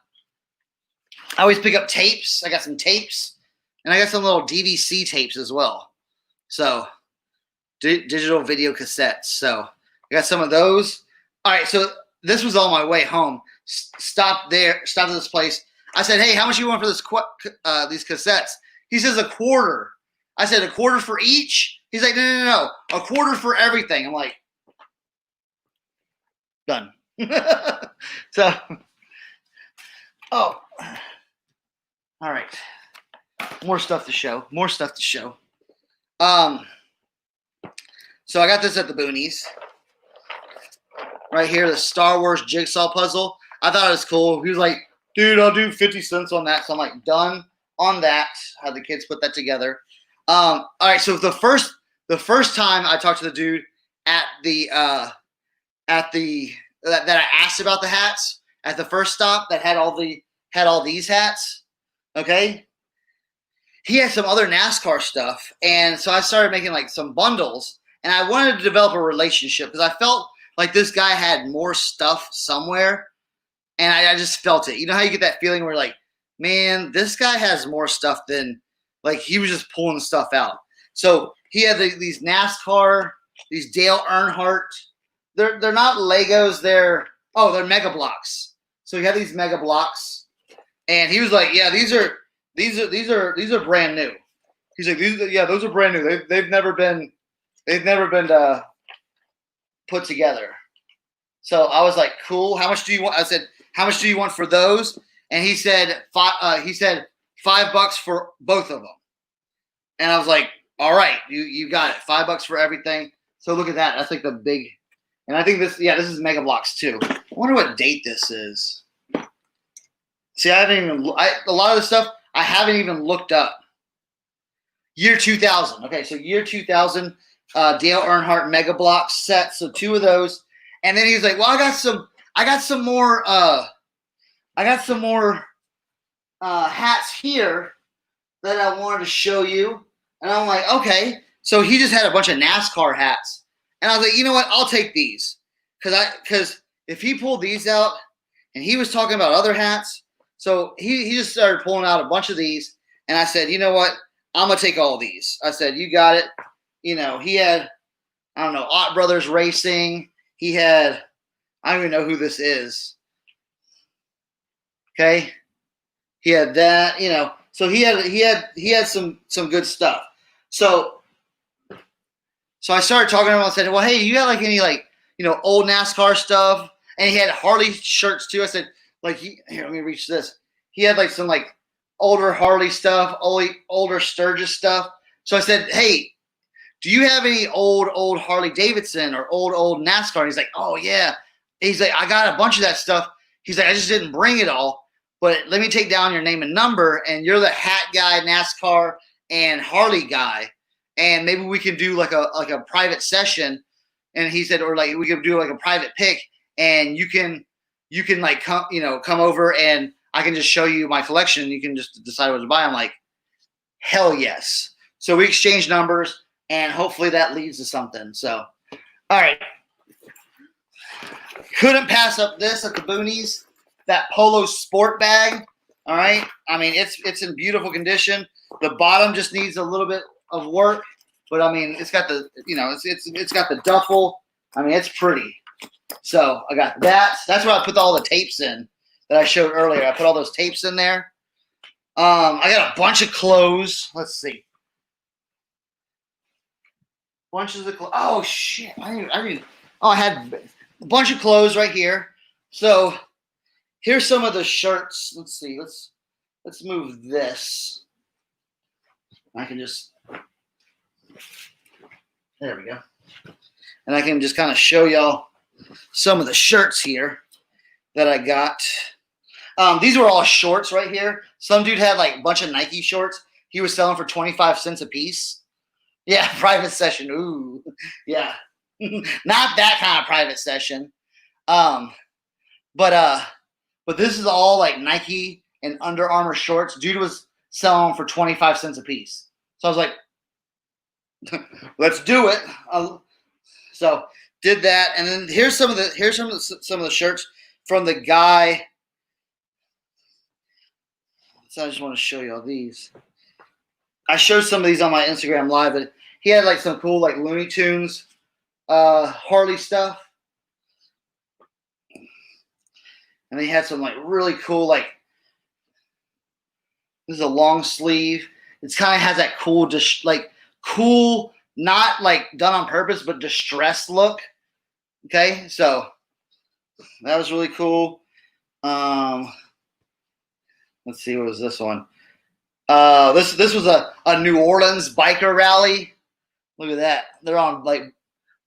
S1: always pick up tapes. I got some tapes. And I got some little DVC tapes as well. So digital video cassettes. So I got some of those. All right, so this was on my way home. Stopped at this place. I said, hey, how much you want for these cassettes? He says $0.25. I said $0.25 for each? He's like, no. $0.25 for everything. I'm like, done. So, all right. More stuff to show. So I got this at the Boonies. Right here, the Star Wars jigsaw puzzle. I thought it was cool. He was like, dude, I'll do 50 cents on that. So I'm like, done on that. How the kids put that together. All right, so the first time I talked to the dude at that I asked about the hats at the first stop that had all these hats, okay? He had some other NASCAR stuff, and so I started making like some bundles, and I wanted to develop a relationship because I felt like this guy had more stuff somewhere, and I just felt it. You know how you get that feeling where like, man, this guy has more stuff than, like, he was just pulling stuff out. So he had these NASCAR, these Dale Earnhardt. They're not Legos. They're Mega Blocks. So he had these Mega Blocks, and he was like, yeah, these are brand new. He's like, those are brand new. They've never been put together. So I was like, cool. How much do you want? I said, how much do you want for those? And he said $5 for both of them. And I was like, all right, you got it. $5 for everything. So look at that. That's like the big. And I think this is Mega Blocks too. I wonder what date this is. See, a lot of the stuff I haven't even looked up. Year 2000. Okay, so year 2000, Dale Earnhardt Mega Blocks set. So 2 of those. And then he was like, well, I got some more hats here that I wanted to show you. And I'm like, okay. So he just had a bunch of NASCAR hats. And I was like, you know what? I'll take these. Because if he pulled these out and he was talking about other hats, so he just started pulling out a bunch of these. And I said, you know what? I'm going to take all these. I said, you got it. You know, he had, I don't know, Ott Brothers Racing. He had, I don't even know who this is. Okay. He had that, you know. So he had some good stuff. So I started talking to him. I said, well, hey, you got like any old NASCAR stuff? And he had Harley shirts too. I said, here, let me reach this. He had like some like older Harley stuff, older Sturgis stuff. So I said, hey, do you have any old Harley Davidson or old NASCAR? And he's like, oh yeah. He's like, I got a bunch of that stuff. He's like, I just didn't bring it all. but let me take down your name and number, and you're the hat guy, NASCAR, and Harley guy, and maybe we can do like a private session. And he said, or like we could do like a private pick, and you can like come over, and I can just show you my collection, and you can just decide what to buy. I'm like, hell yes. So we exchanged numbers, and hopefully that leads to something. So, all right. Couldn't pass up this at the Boonies, that Polo Sport bag. All right. I mean, it's in beautiful condition. The bottom just needs a little bit of work, but I mean, it's got the, it's got the duffel. I mean, it's pretty. So I got that. That's where I put all the tapes in that I showed earlier. I put all those tapes in there. I got a bunch of clothes. Let's see. Bunches of clothes. Oh shit! I had a bunch of clothes right here. So here's some of the shirts. Let's see. Let's move this. I can just. There we go. And I can just kind of show y'all some of the shirts here that I got. These were all shorts right here. Some dude had like a bunch of Nike shorts. He was selling for 25 cents a piece. Yeah, private session. Ooh, yeah. Not that kind of private session. But this is all like Nike and Under Armour shorts. Dude was selling for 25 cents a piece. So I was like, let's do it. So did that, and then here's some of the shirts from the guy. So I just want to show you all these. I showed some of these on my Instagram live, but he had like some cool like Looney Tunes, Harley stuff, and he had some like really cool like. This is a long sleeve. It's kind of has that cool, just like cool, not like done on purpose, but distressed look. Okay, so that was really cool. Let's see, what was this one? This was a New Orleans biker rally. Look at that. They're on like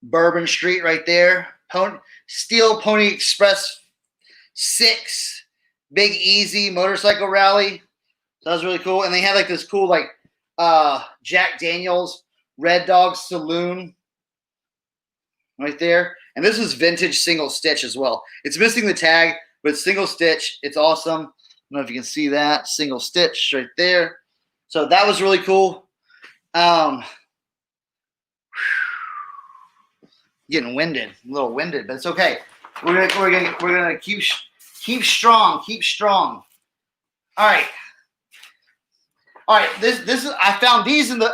S1: Bourbon Street right there. Steel Pony Express 6 Big Easy motorcycle rally. So that was really cool. And they had like this cool like Jack Daniels Red Dog Saloon right there. And this is vintage single stitch as well. It's missing the tag, but it's single stitch. It's awesome. I don't know if you can see that. Single stitch right there. So that was really cool. Getting winded, a little winded, but it's okay. We're gonna keep strong, keep strong. All right. This is, I found these in the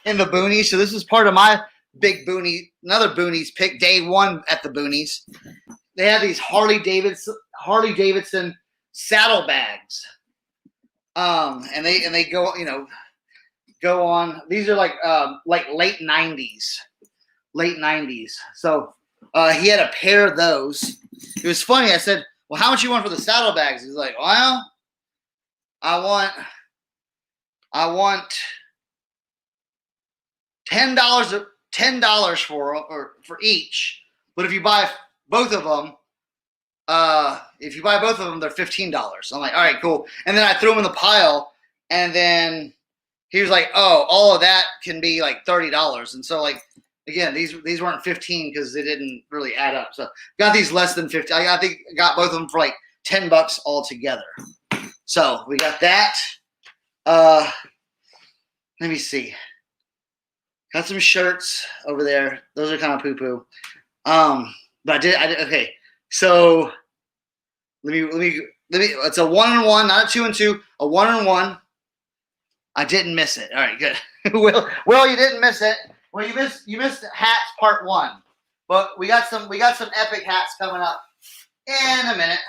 S1: Boonies, so this is part of my big Boonie, another Boonies pick, day one at the Boonies. They have these Harley Davidson saddlebags, and they go go on. These are like late 90s. So he had a pair of those. It was funny. I said, "Well, how much you want for the saddlebags?" He's like, "Well, I want $10 for each. But if you buy both of them, they're $15." I'm like, "All right, cool." And then I threw them in the pile, and then he was like, "Oh, all of that can be like $30." And so like, again, these weren't 15 because they didn't really add up. So got these less than 50. I think I got both of them for like $10 altogether. So we got that. Let me see. Got some shirts over there. Those are kind of poo-poo. But I did okay. So let me it's a 1-on-1, not a 2-and-2, a 1-on-1. I didn't miss it. All right, good. Well, you didn't miss it. Well, you missed hats part 1. But we got some epic hats coming up in a minute.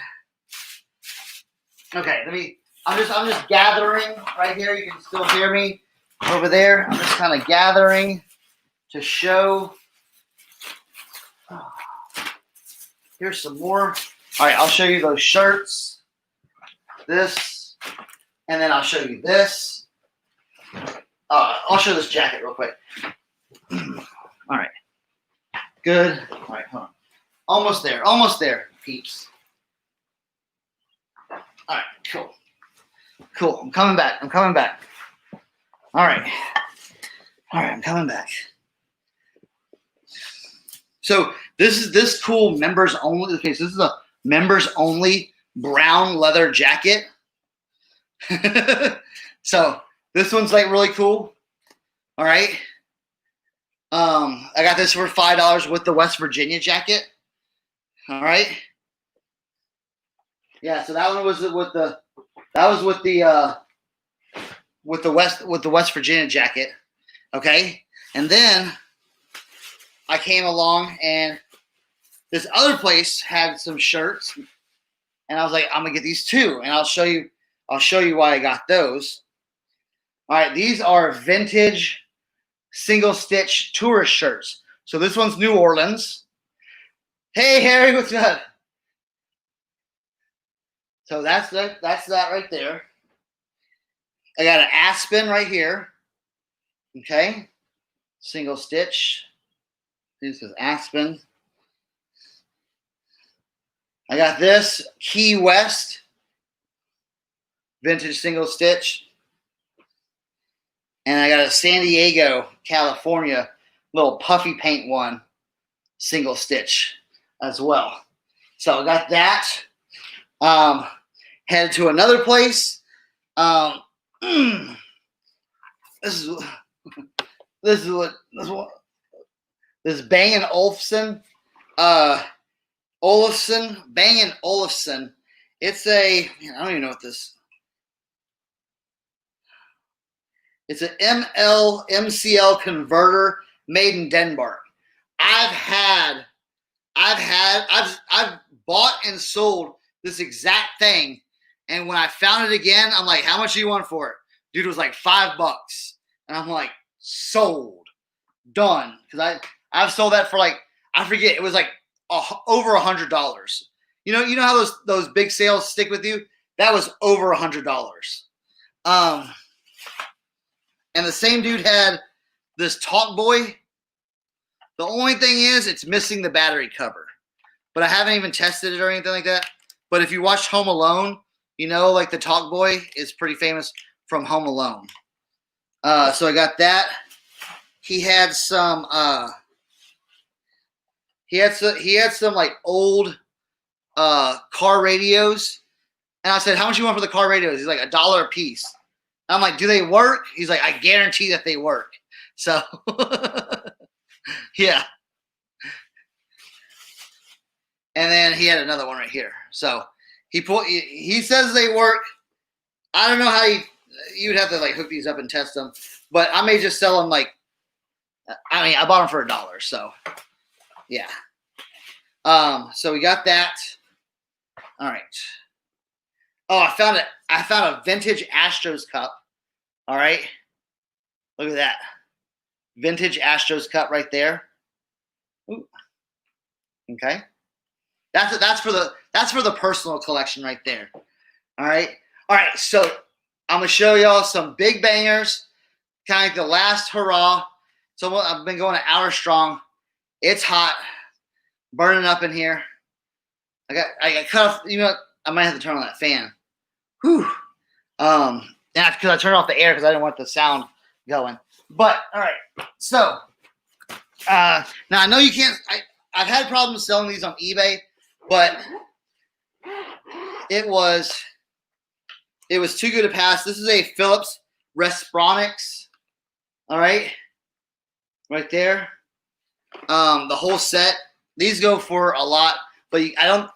S1: Okay, I'm just gathering right here. You can still hear me over there. I'm just kind of gathering to show. Here's some more. All right, I'll show you those shirts. This, and then I'll show you this. I'll show this jacket real quick. All right. Good. All right, hold on. Almost there, peeps. All right, Cool. I'm coming back. I'm coming back. All right. All right. I'm coming back. So this cool members only. Okay, so this is a members only brown leather jacket. So this one's like really cool. All right. I got this for $5 with the West Virginia jacket. All right. Yeah. So that one was with the West Virginia jacket. Okay. And then I came along and this other place had some shirts, and I was like, I'm gonna get these too, and I'll show you why I got those. All right, these are vintage single stitch tourist shirts. So this one's New Orleans. Hey Harry, what's up? So that's that right there. I got an Aspen right here. Okay, single stitch. This is Aspen. I got this Key West vintage single stitch. And I got a San Diego, California little puffy paint one single stitch as well. So I got that. Headed to another place. This is Bang & Olufsen. Bang & Olufsen. It's I don't even know what this. It's an MCL converter made in Denmark. I've bought and sold this exact thing, and when I found it again, I'm like, how much do you want for it? Dude, it was like $5, and I'm like, sold, done. Because I've sold that for like, I forget, it was like over $100. You know how those big sales stick with you? That was over $100. And the same dude had this Talkboy. The only thing is it's missing the battery cover. But I haven't even tested it or anything like that. But if you watched Home Alone, like the Talkboy is pretty famous from Home Alone. So I got that. He had some like old car radios. And I said, how much you want for the car radios? He's like, $1 a piece. I'm like, do they work? He's like, I guarantee that they work. So, yeah. And then he had another one right here. So he says they work. I don't know how you'd have to like hook these up and test them, but I may just sell them like. I mean, I bought them for $1, so yeah. So we got that. All right. Oh, I found it. I found a vintage Astros cup. All right. Look at that. Vintage Astros cup right there. Ooh. Okay. That's for the personal collection right there. All right. All right. So I'm gonna show y'all some big bangers, kind of like the last hurrah. So I've been going an hour strong. It's hot, burning up in here. I got cut off. I might have to turn on that fan. Whew. Because I turned off the air because I didn't want the sound going. But all right. So now I know you can't. I've had problems selling these on eBay, but it was too good to pass. This is a Philips Respironics. All right. Right there. The whole set. These go for a lot, but I'm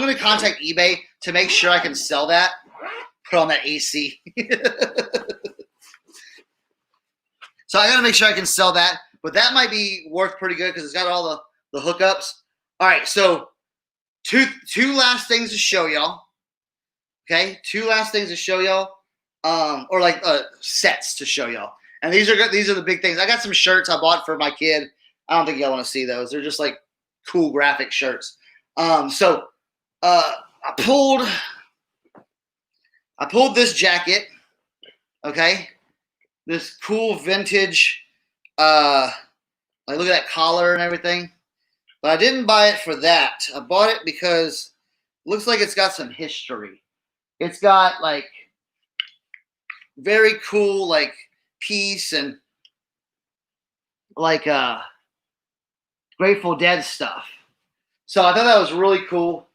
S1: going to contact eBay to make sure I can sell that. Put on that AC. So I got to make sure I can sell that, but that might be worth pretty good because it's got all the hookups. All right, so two last things to show y'all. Okay, two last things to show y'all, or like sets to show y'all. And these are the big things. I got some shirts I bought for my kid. I don't think y'all want to see those. They're just like cool graphic shirts. So I pulled this jacket. Okay, this cool vintage. Like look at that collar and everything. But I didn't buy it for that. I bought it because it looks like it's got some history. It's got like very cool, like piece and like Grateful Dead stuff. So I thought that was really cool.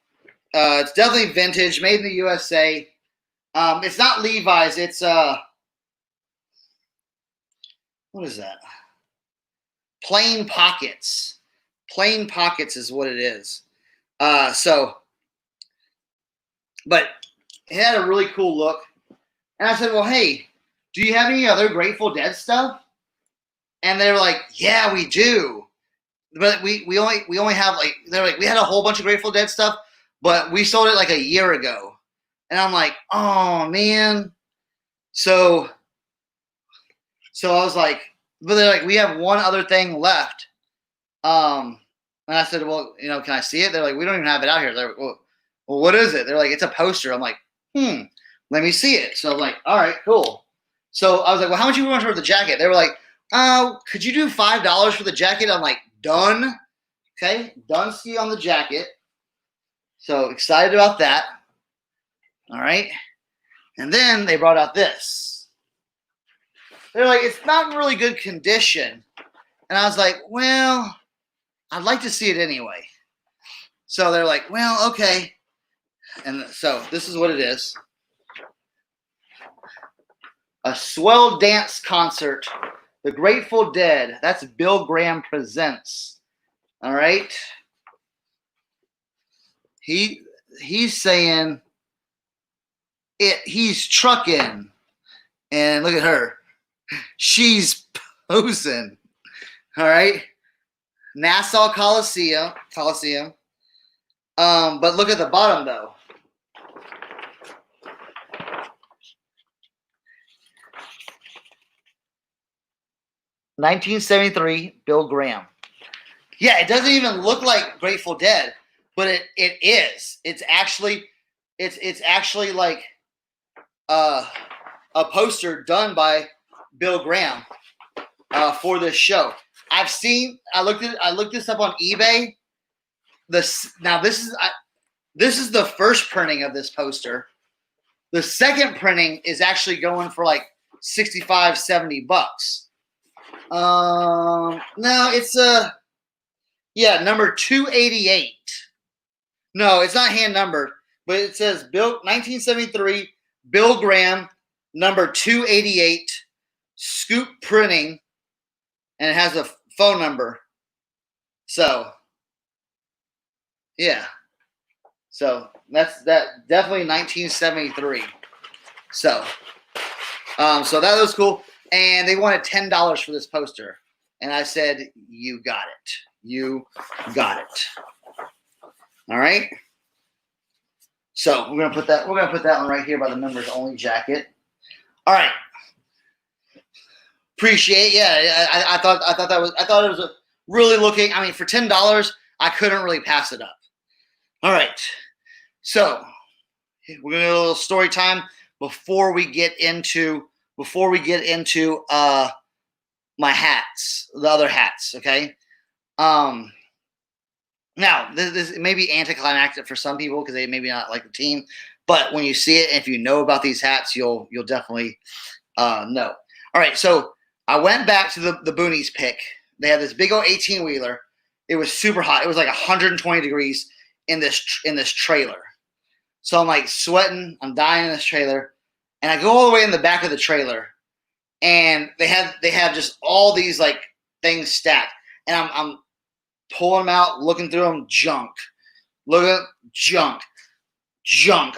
S1: It's definitely vintage, made in the USA. It's not Levi's. It's what is that? Plain Pockets. Plain Pockets is what it is. But it had a really cool look. And I said, well, hey, do you have any other Grateful Dead stuff? And they were like, yeah, we do. But we only have like, they're like, we had a whole bunch of Grateful Dead stuff, but we sold it like a year ago. And I'm like, oh man. So I was like, but they're like, we have one other thing left. And I said, well, can I see it? They're like, we don't even have it out here. They're like, well, what is it? They're like, it's a poster. I'm like, let me see it. So I'm like, all right, cool. So I was like, well, how much you want for the jacket? They were like, could you do $5 for the jacket? I'm like, done. Okay, done ski on the jacket. So excited about that. All right. And then they brought out this. They're like, it's not in really good condition. And I was like, well, I'd like to see it anyway. So they're like, well, okay. And so this is what it is. A swell dance concert. The Grateful Dead. That's Bill Graham Presents. All right. He's saying it. He's trucking. And look at her. She's posing. All right. Nassau Coliseum. But look at the bottom though. "1973, Bill Graham." Yeah, it doesn't even look like Grateful Dead, but it is. It's actually like a poster done by Bill Graham for this show. I looked this up on eBay. This is the first printing of this poster. The second printing is actually going for like $65-70. No, it's number 288. No, it's not hand numbered, but it says 1973 Bill Graham, number 288, Scoop Printing, and it has a phone number. So, yeah. So that's definitely 1973. So that was cool. And they wanted $10 for this poster. And I said, you got it. You got it. All right. So we're gonna put that one right here by the members only jacket. All right. Appreciate. Yeah, I thought it was a really looking. I mean, for $10, I couldn't really pass it up. All right. So we're gonna do a little story time before we get into my hats, the other hats. Okay. Now this may be anticlimactic for some people because they maybe not like the team, but when you see it, and if you know about these hats, you'll definitely know. All right. So I went back to the Boonies pick. They had this big old 18-wheeler. It was super hot. It was like 120 degrees in this trailer. So I'm like sweating. I'm dying in this trailer. And I go all the way in the back of the trailer. And they have just all these like things stacked. And I'm pulling them out, looking through them, junk. Junk.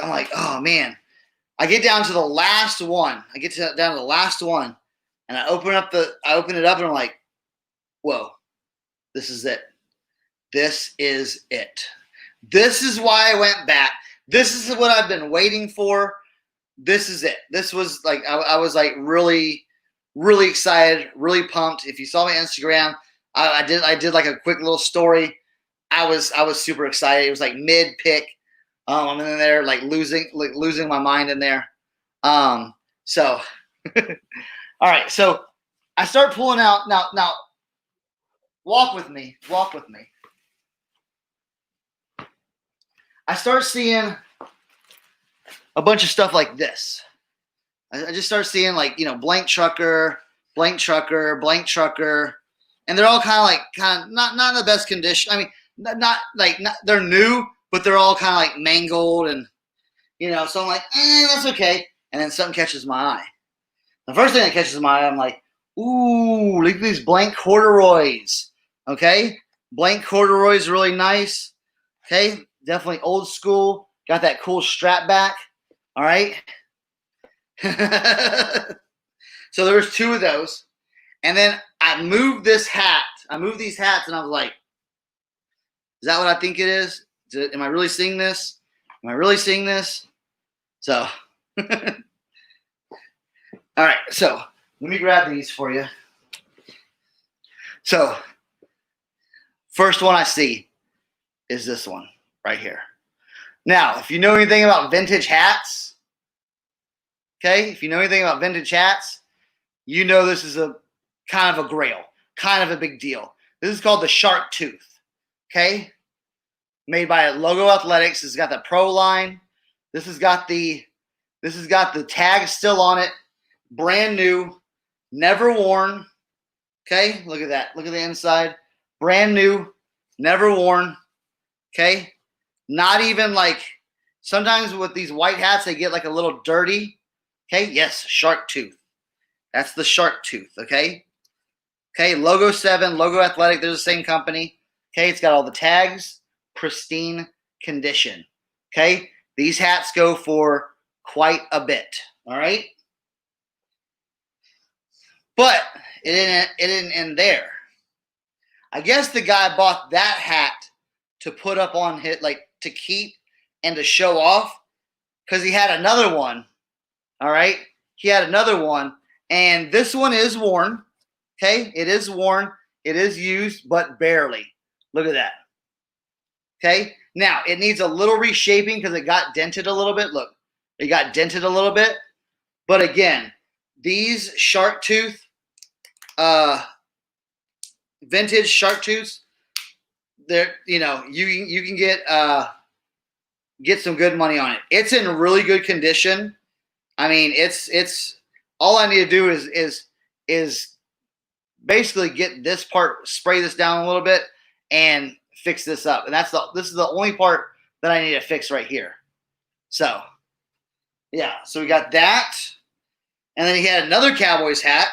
S1: I'm like, oh man. I get down to the last one. Down to the last one. And I open it up and I'm like, whoa, this is it. This is it. This is why I went back. This is what I've been waiting for. This is it. This was like, I was like really, really excited, really pumped. If you saw my Instagram, I did like a quick little story. I was super excited. It was like mid pick. I'm in there like losing my mind in there. So all right. So I start pulling out now. Walk with me. I start seeing a bunch of stuff like this. I just start seeing like, blank trucker, blank trucker, blank trucker, and they're all kind of not in the best condition. I mean, they're new, but they're all kind of like mangled, and so I'm like, that's okay. And then something catches my eye. The first thing that catches my eye, I'm like, ooh, look at these blank corduroys. Okay, blank corduroys, really nice. Okay, definitely old school. Got that cool strap back. All right. So there was 2 of those, and then I moved this hat. I moved these hats, and I was like, "Is that what I think it is? Am I really seeing this? Am I really seeing this?" So, all right. So let me grab these for you. So, first one I see is this one right here. Now, if you know anything about vintage hats, okay, if you know anything about vintage hats, you know this is a kind of a grail, kind of a big deal. This is called the Shark Tooth, okay? Made by Logo Athletics. It's got the Pro line. This has got the tag still on it, brand new, never worn. Okay, look at that. Look at the inside, brand new, never worn. Okay, not even like sometimes with these white hats they get like a little dirty. Okay, yes, Shark Tooth. That's the Shark Tooth. Okay, Logo 7, Logo Athletic. They're the same company. Okay, it's got all the tags, pristine condition. Okay, these hats go for quite a bit. All right, but it didn't end there. I guess the guy bought that hat to put up on his, like, to keep and to show off, because he had another one. All right, he had another one, and this one is worn. Okay, it is worn. It is used, but barely. Look at that. Okay, now it needs a little reshaping because it got dented a little bit. Look, it got dented a little bit. But again, these Shark Tooth, vintage Shark Tooths, they're, you can get some good money on it. It's in really good condition. I mean, it's all I need to do is basically get this part, spray this down a little bit, and fix this up. And this is the only part that I need to fix right here. So, yeah. So we got that, and then he had another Cowboys hat.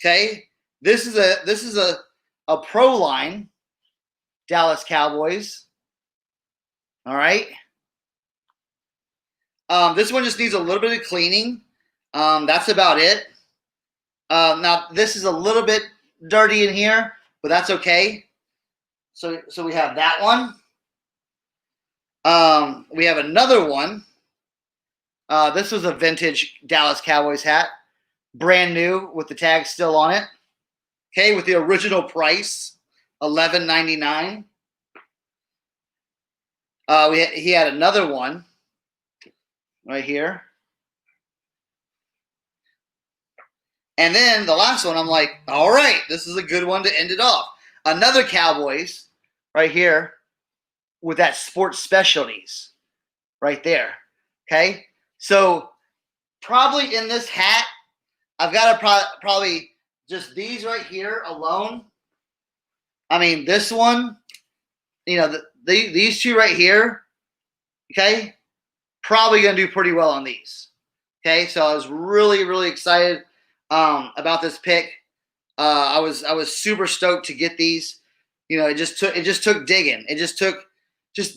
S1: Okay, this is a pro line, Dallas Cowboys. All right. This one just needs a little bit of cleaning. That's about it. Now this is a little bit dirty in here, but that's okay. So we have that one. We have another one. This was a vintage Dallas Cowboys hat, brand new with the tag still on it. Okay, with the original price, $11.99. He had another one right here. And then the last one, I'm like, all right, this is a good one to end it off. Another Cowboys right here with that sports specialties right there. Okay, so probably in this hat, I've got to probably just these right here alone. I mean, this one, these 2 right here, okay, probably going to do pretty well on these. Okay, so I was really, really excited about this pick. I was super stoked to get these. It just took digging. It just took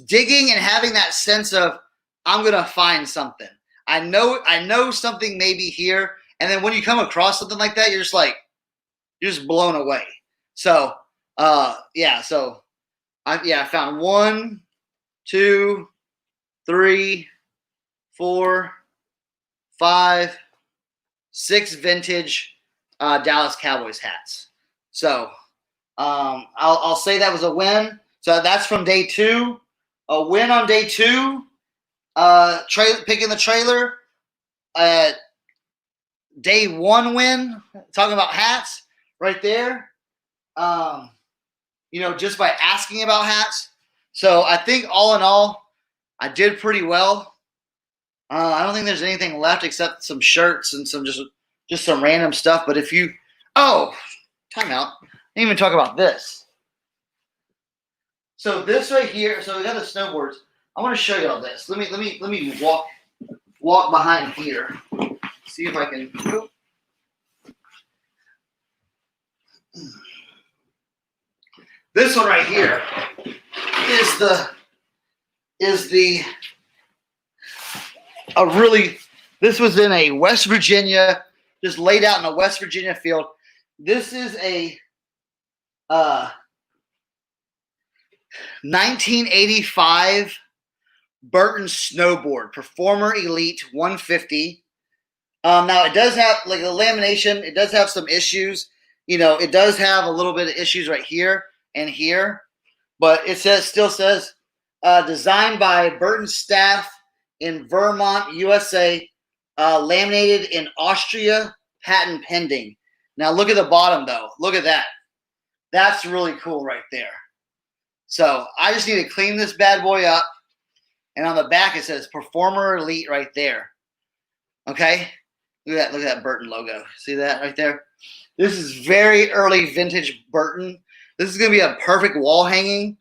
S1: digging and having that sense of, I'm gonna find something. I know something may be here, and then when you come across something like that, you're just blown away. So yeah. So I found 1, 2, 3, 4, 5, 6 vintage Dallas Cowboys hats. So I'll say that was a win. So that's from day 2. A win on day 2. Picking the trailer. Day 1 win. Talking about hats right there. Just by asking about hats. So I think all in all, I did pretty well. I don't think there's anything left except some shirts and some just some random stuff. But if you, oh, time out. I didn't even talk about this. So this right here. So we got the snowboards. I want to show you all this. Let me walk behind here. See if I can. This one right here is the a really. This was in a West Virginia, just laid out in a West Virginia field. This is a 1985 Burton snowboard, Performer Elite 150. Now it does have like the lamination. It does have some issues. You know, it does have a little bit of issues right here and here, but it still says designed by Burton staff in Vermont, USA, laminated in Austria, patent pending. Now look at the bottom though. Look at that. That's really cool right there. So I just need to clean this bad boy up. And on the back it says Performer Elite right there. Okay? Look at that Burton logo. See that right there? This is very early vintage Burton. This is going to be a perfect wall hanging.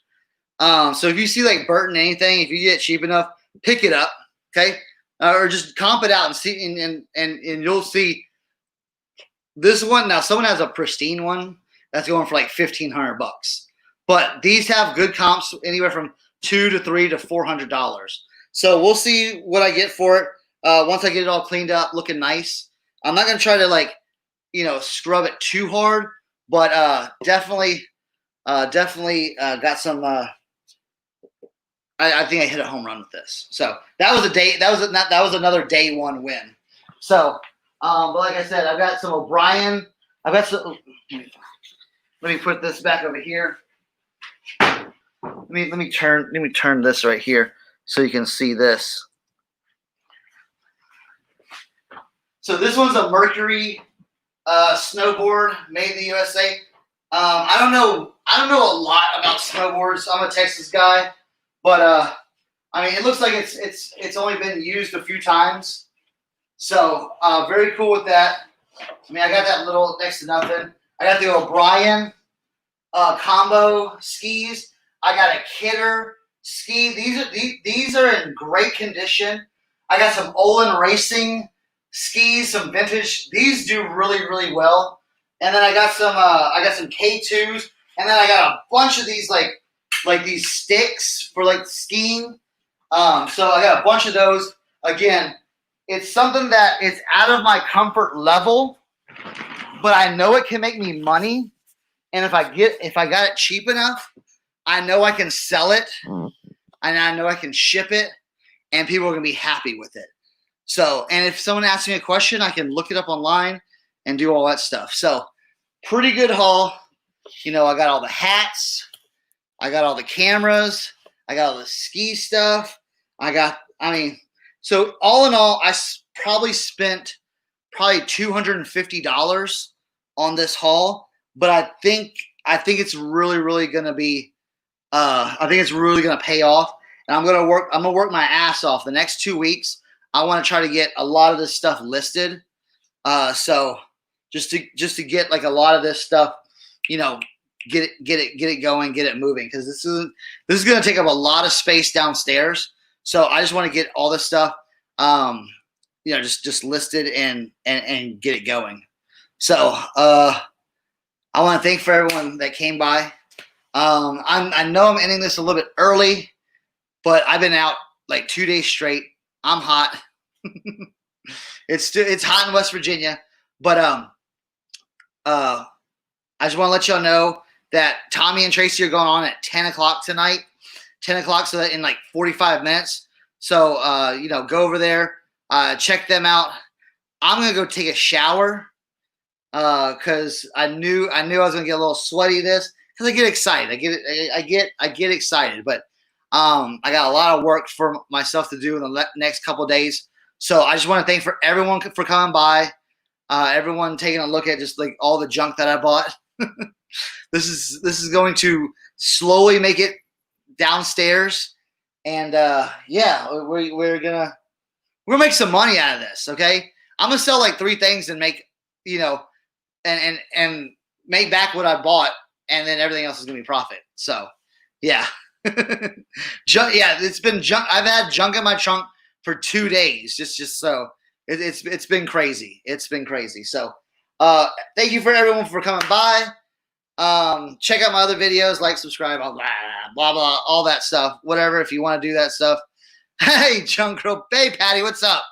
S1: So if you see like Burton anything, if you get it cheap enough, pick it up, okay? Or just comp it out and see, and you'll see this one. Now someone has a pristine one that's going for like $1,500, but these have good comps anywhere from $200 to $300 to $400. So we'll see what I get for it once I get it all cleaned up, looking nice. I'm not gonna try to like, scrub it too hard, but definitely got some. I think I hit a home run with this. So that was a day. That was another day one win. So, but like I said, I've got some O'Brien. I've got some. Let me put this back over here. Let me turn this right here so you can see this. So this one's a Mercury snowboard made in the USA. I don't know a lot about snowboards. I'm a Texas guy, but I mean, it looks like it's only been used a few times. So very cool with that. I mean, I got that little next to nothing. I got the O'Brien combo skis. I got a Kidder ski. These are in great condition. I got some Olin Racing skis, some vintage. These do really, really well. And then I got some K2s, and then I got a bunch of these like these sticks for like skiing. So I got a bunch of those. Again, it's something that is out of my comfort level, but I know it can make me money. And if I got it cheap enough, I know I can sell it, and I know I can ship it, and people are gonna be happy with it. So, and if someone asks me a question, I can look it up online and do all that stuff. So, pretty good haul. I got all the hats, I got all the cameras, I got all the ski stuff. So all in all, I probably spent $250 on this haul. But I think it's really, really gonna be. I think it's really gonna pay off, and I'm gonna work my ass off the next 2 weeks. I want to try to get a lot of this stuff listed. So just to get like a lot of this stuff, get it going, get it moving, because this is gonna take up a lot of space downstairs. So I just want to get all this stuff, just listed and get it going. So I want to thank for everyone that came by. I know I'm ending this a little bit early, but I've been out like 2 days straight. I'm hot. It's hot in West Virginia, but I just want to let y'all know that Tommy and Tracy are going on at 10 o'clock tonight. 10 o'clock, so that in like 45 minutes. So go over there, check them out. I'm gonna go take a shower because I knew I was gonna get a little sweaty this because I get excited. I get excited, but I got a lot of work for myself to do in the next couple of days. So I just want to thank for everyone for coming by, everyone taking a look at just like all the junk that I bought. This is going to slowly make it downstairs, and we're gonna we're gonna make some money out of this. Okay, I'm gonna sell like 3 things and make, you know, and make back what I bought, and then everything else is gonna be profit. So, yeah, yeah, it's been junk. I've had junk in my trunk for 2 days. Just so it's been crazy. It's been crazy. So, thank you for everyone for coming by. Check out my other videos, like, subscribe, blah blah blah, all that stuff. Whatever, if you want to do that stuff. Hey, Junk Girl, hey Patty, what's up?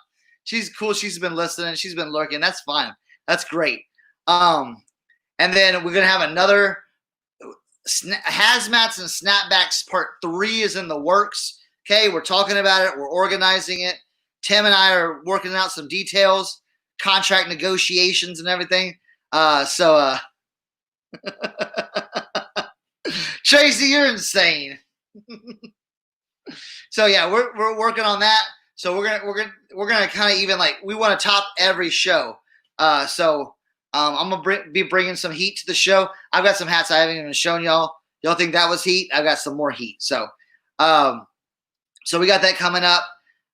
S1: She's cool. She's been listening. She's been lurking. That's fine. That's great. And then we're gonna have another hazmats and snapbacks part 3 is in the works. Okay, we're talking about it. We're organizing it. Tim and I are working out some details, contract negotiations, and everything. Tracy, you're insane. So yeah, we're working on that. So we're gonna kind of even like we want to top every show. I'm gonna be bringing some heat to the show. I've got some hats I haven't even shown y'all. Y'all think that was heat? I've got some more heat. So we got that coming up.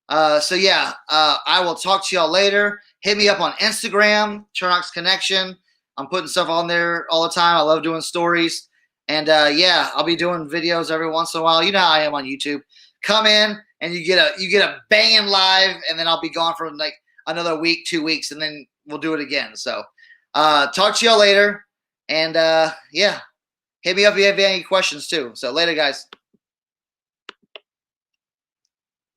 S1: Yeah, I will talk to y'all later. Hit me up on Instagram, Turnox Connection. I'm putting stuff on there all the time. I love doing stories. And yeah, I'll be doing videos every once in a while. You know how I am on YouTube. Come in and you get a banging live, and then I'll be gone for like another week, 2 weeks, and then we'll do it again. So talk to y'all later. And yeah, hit me up if you have any questions too. So later, guys.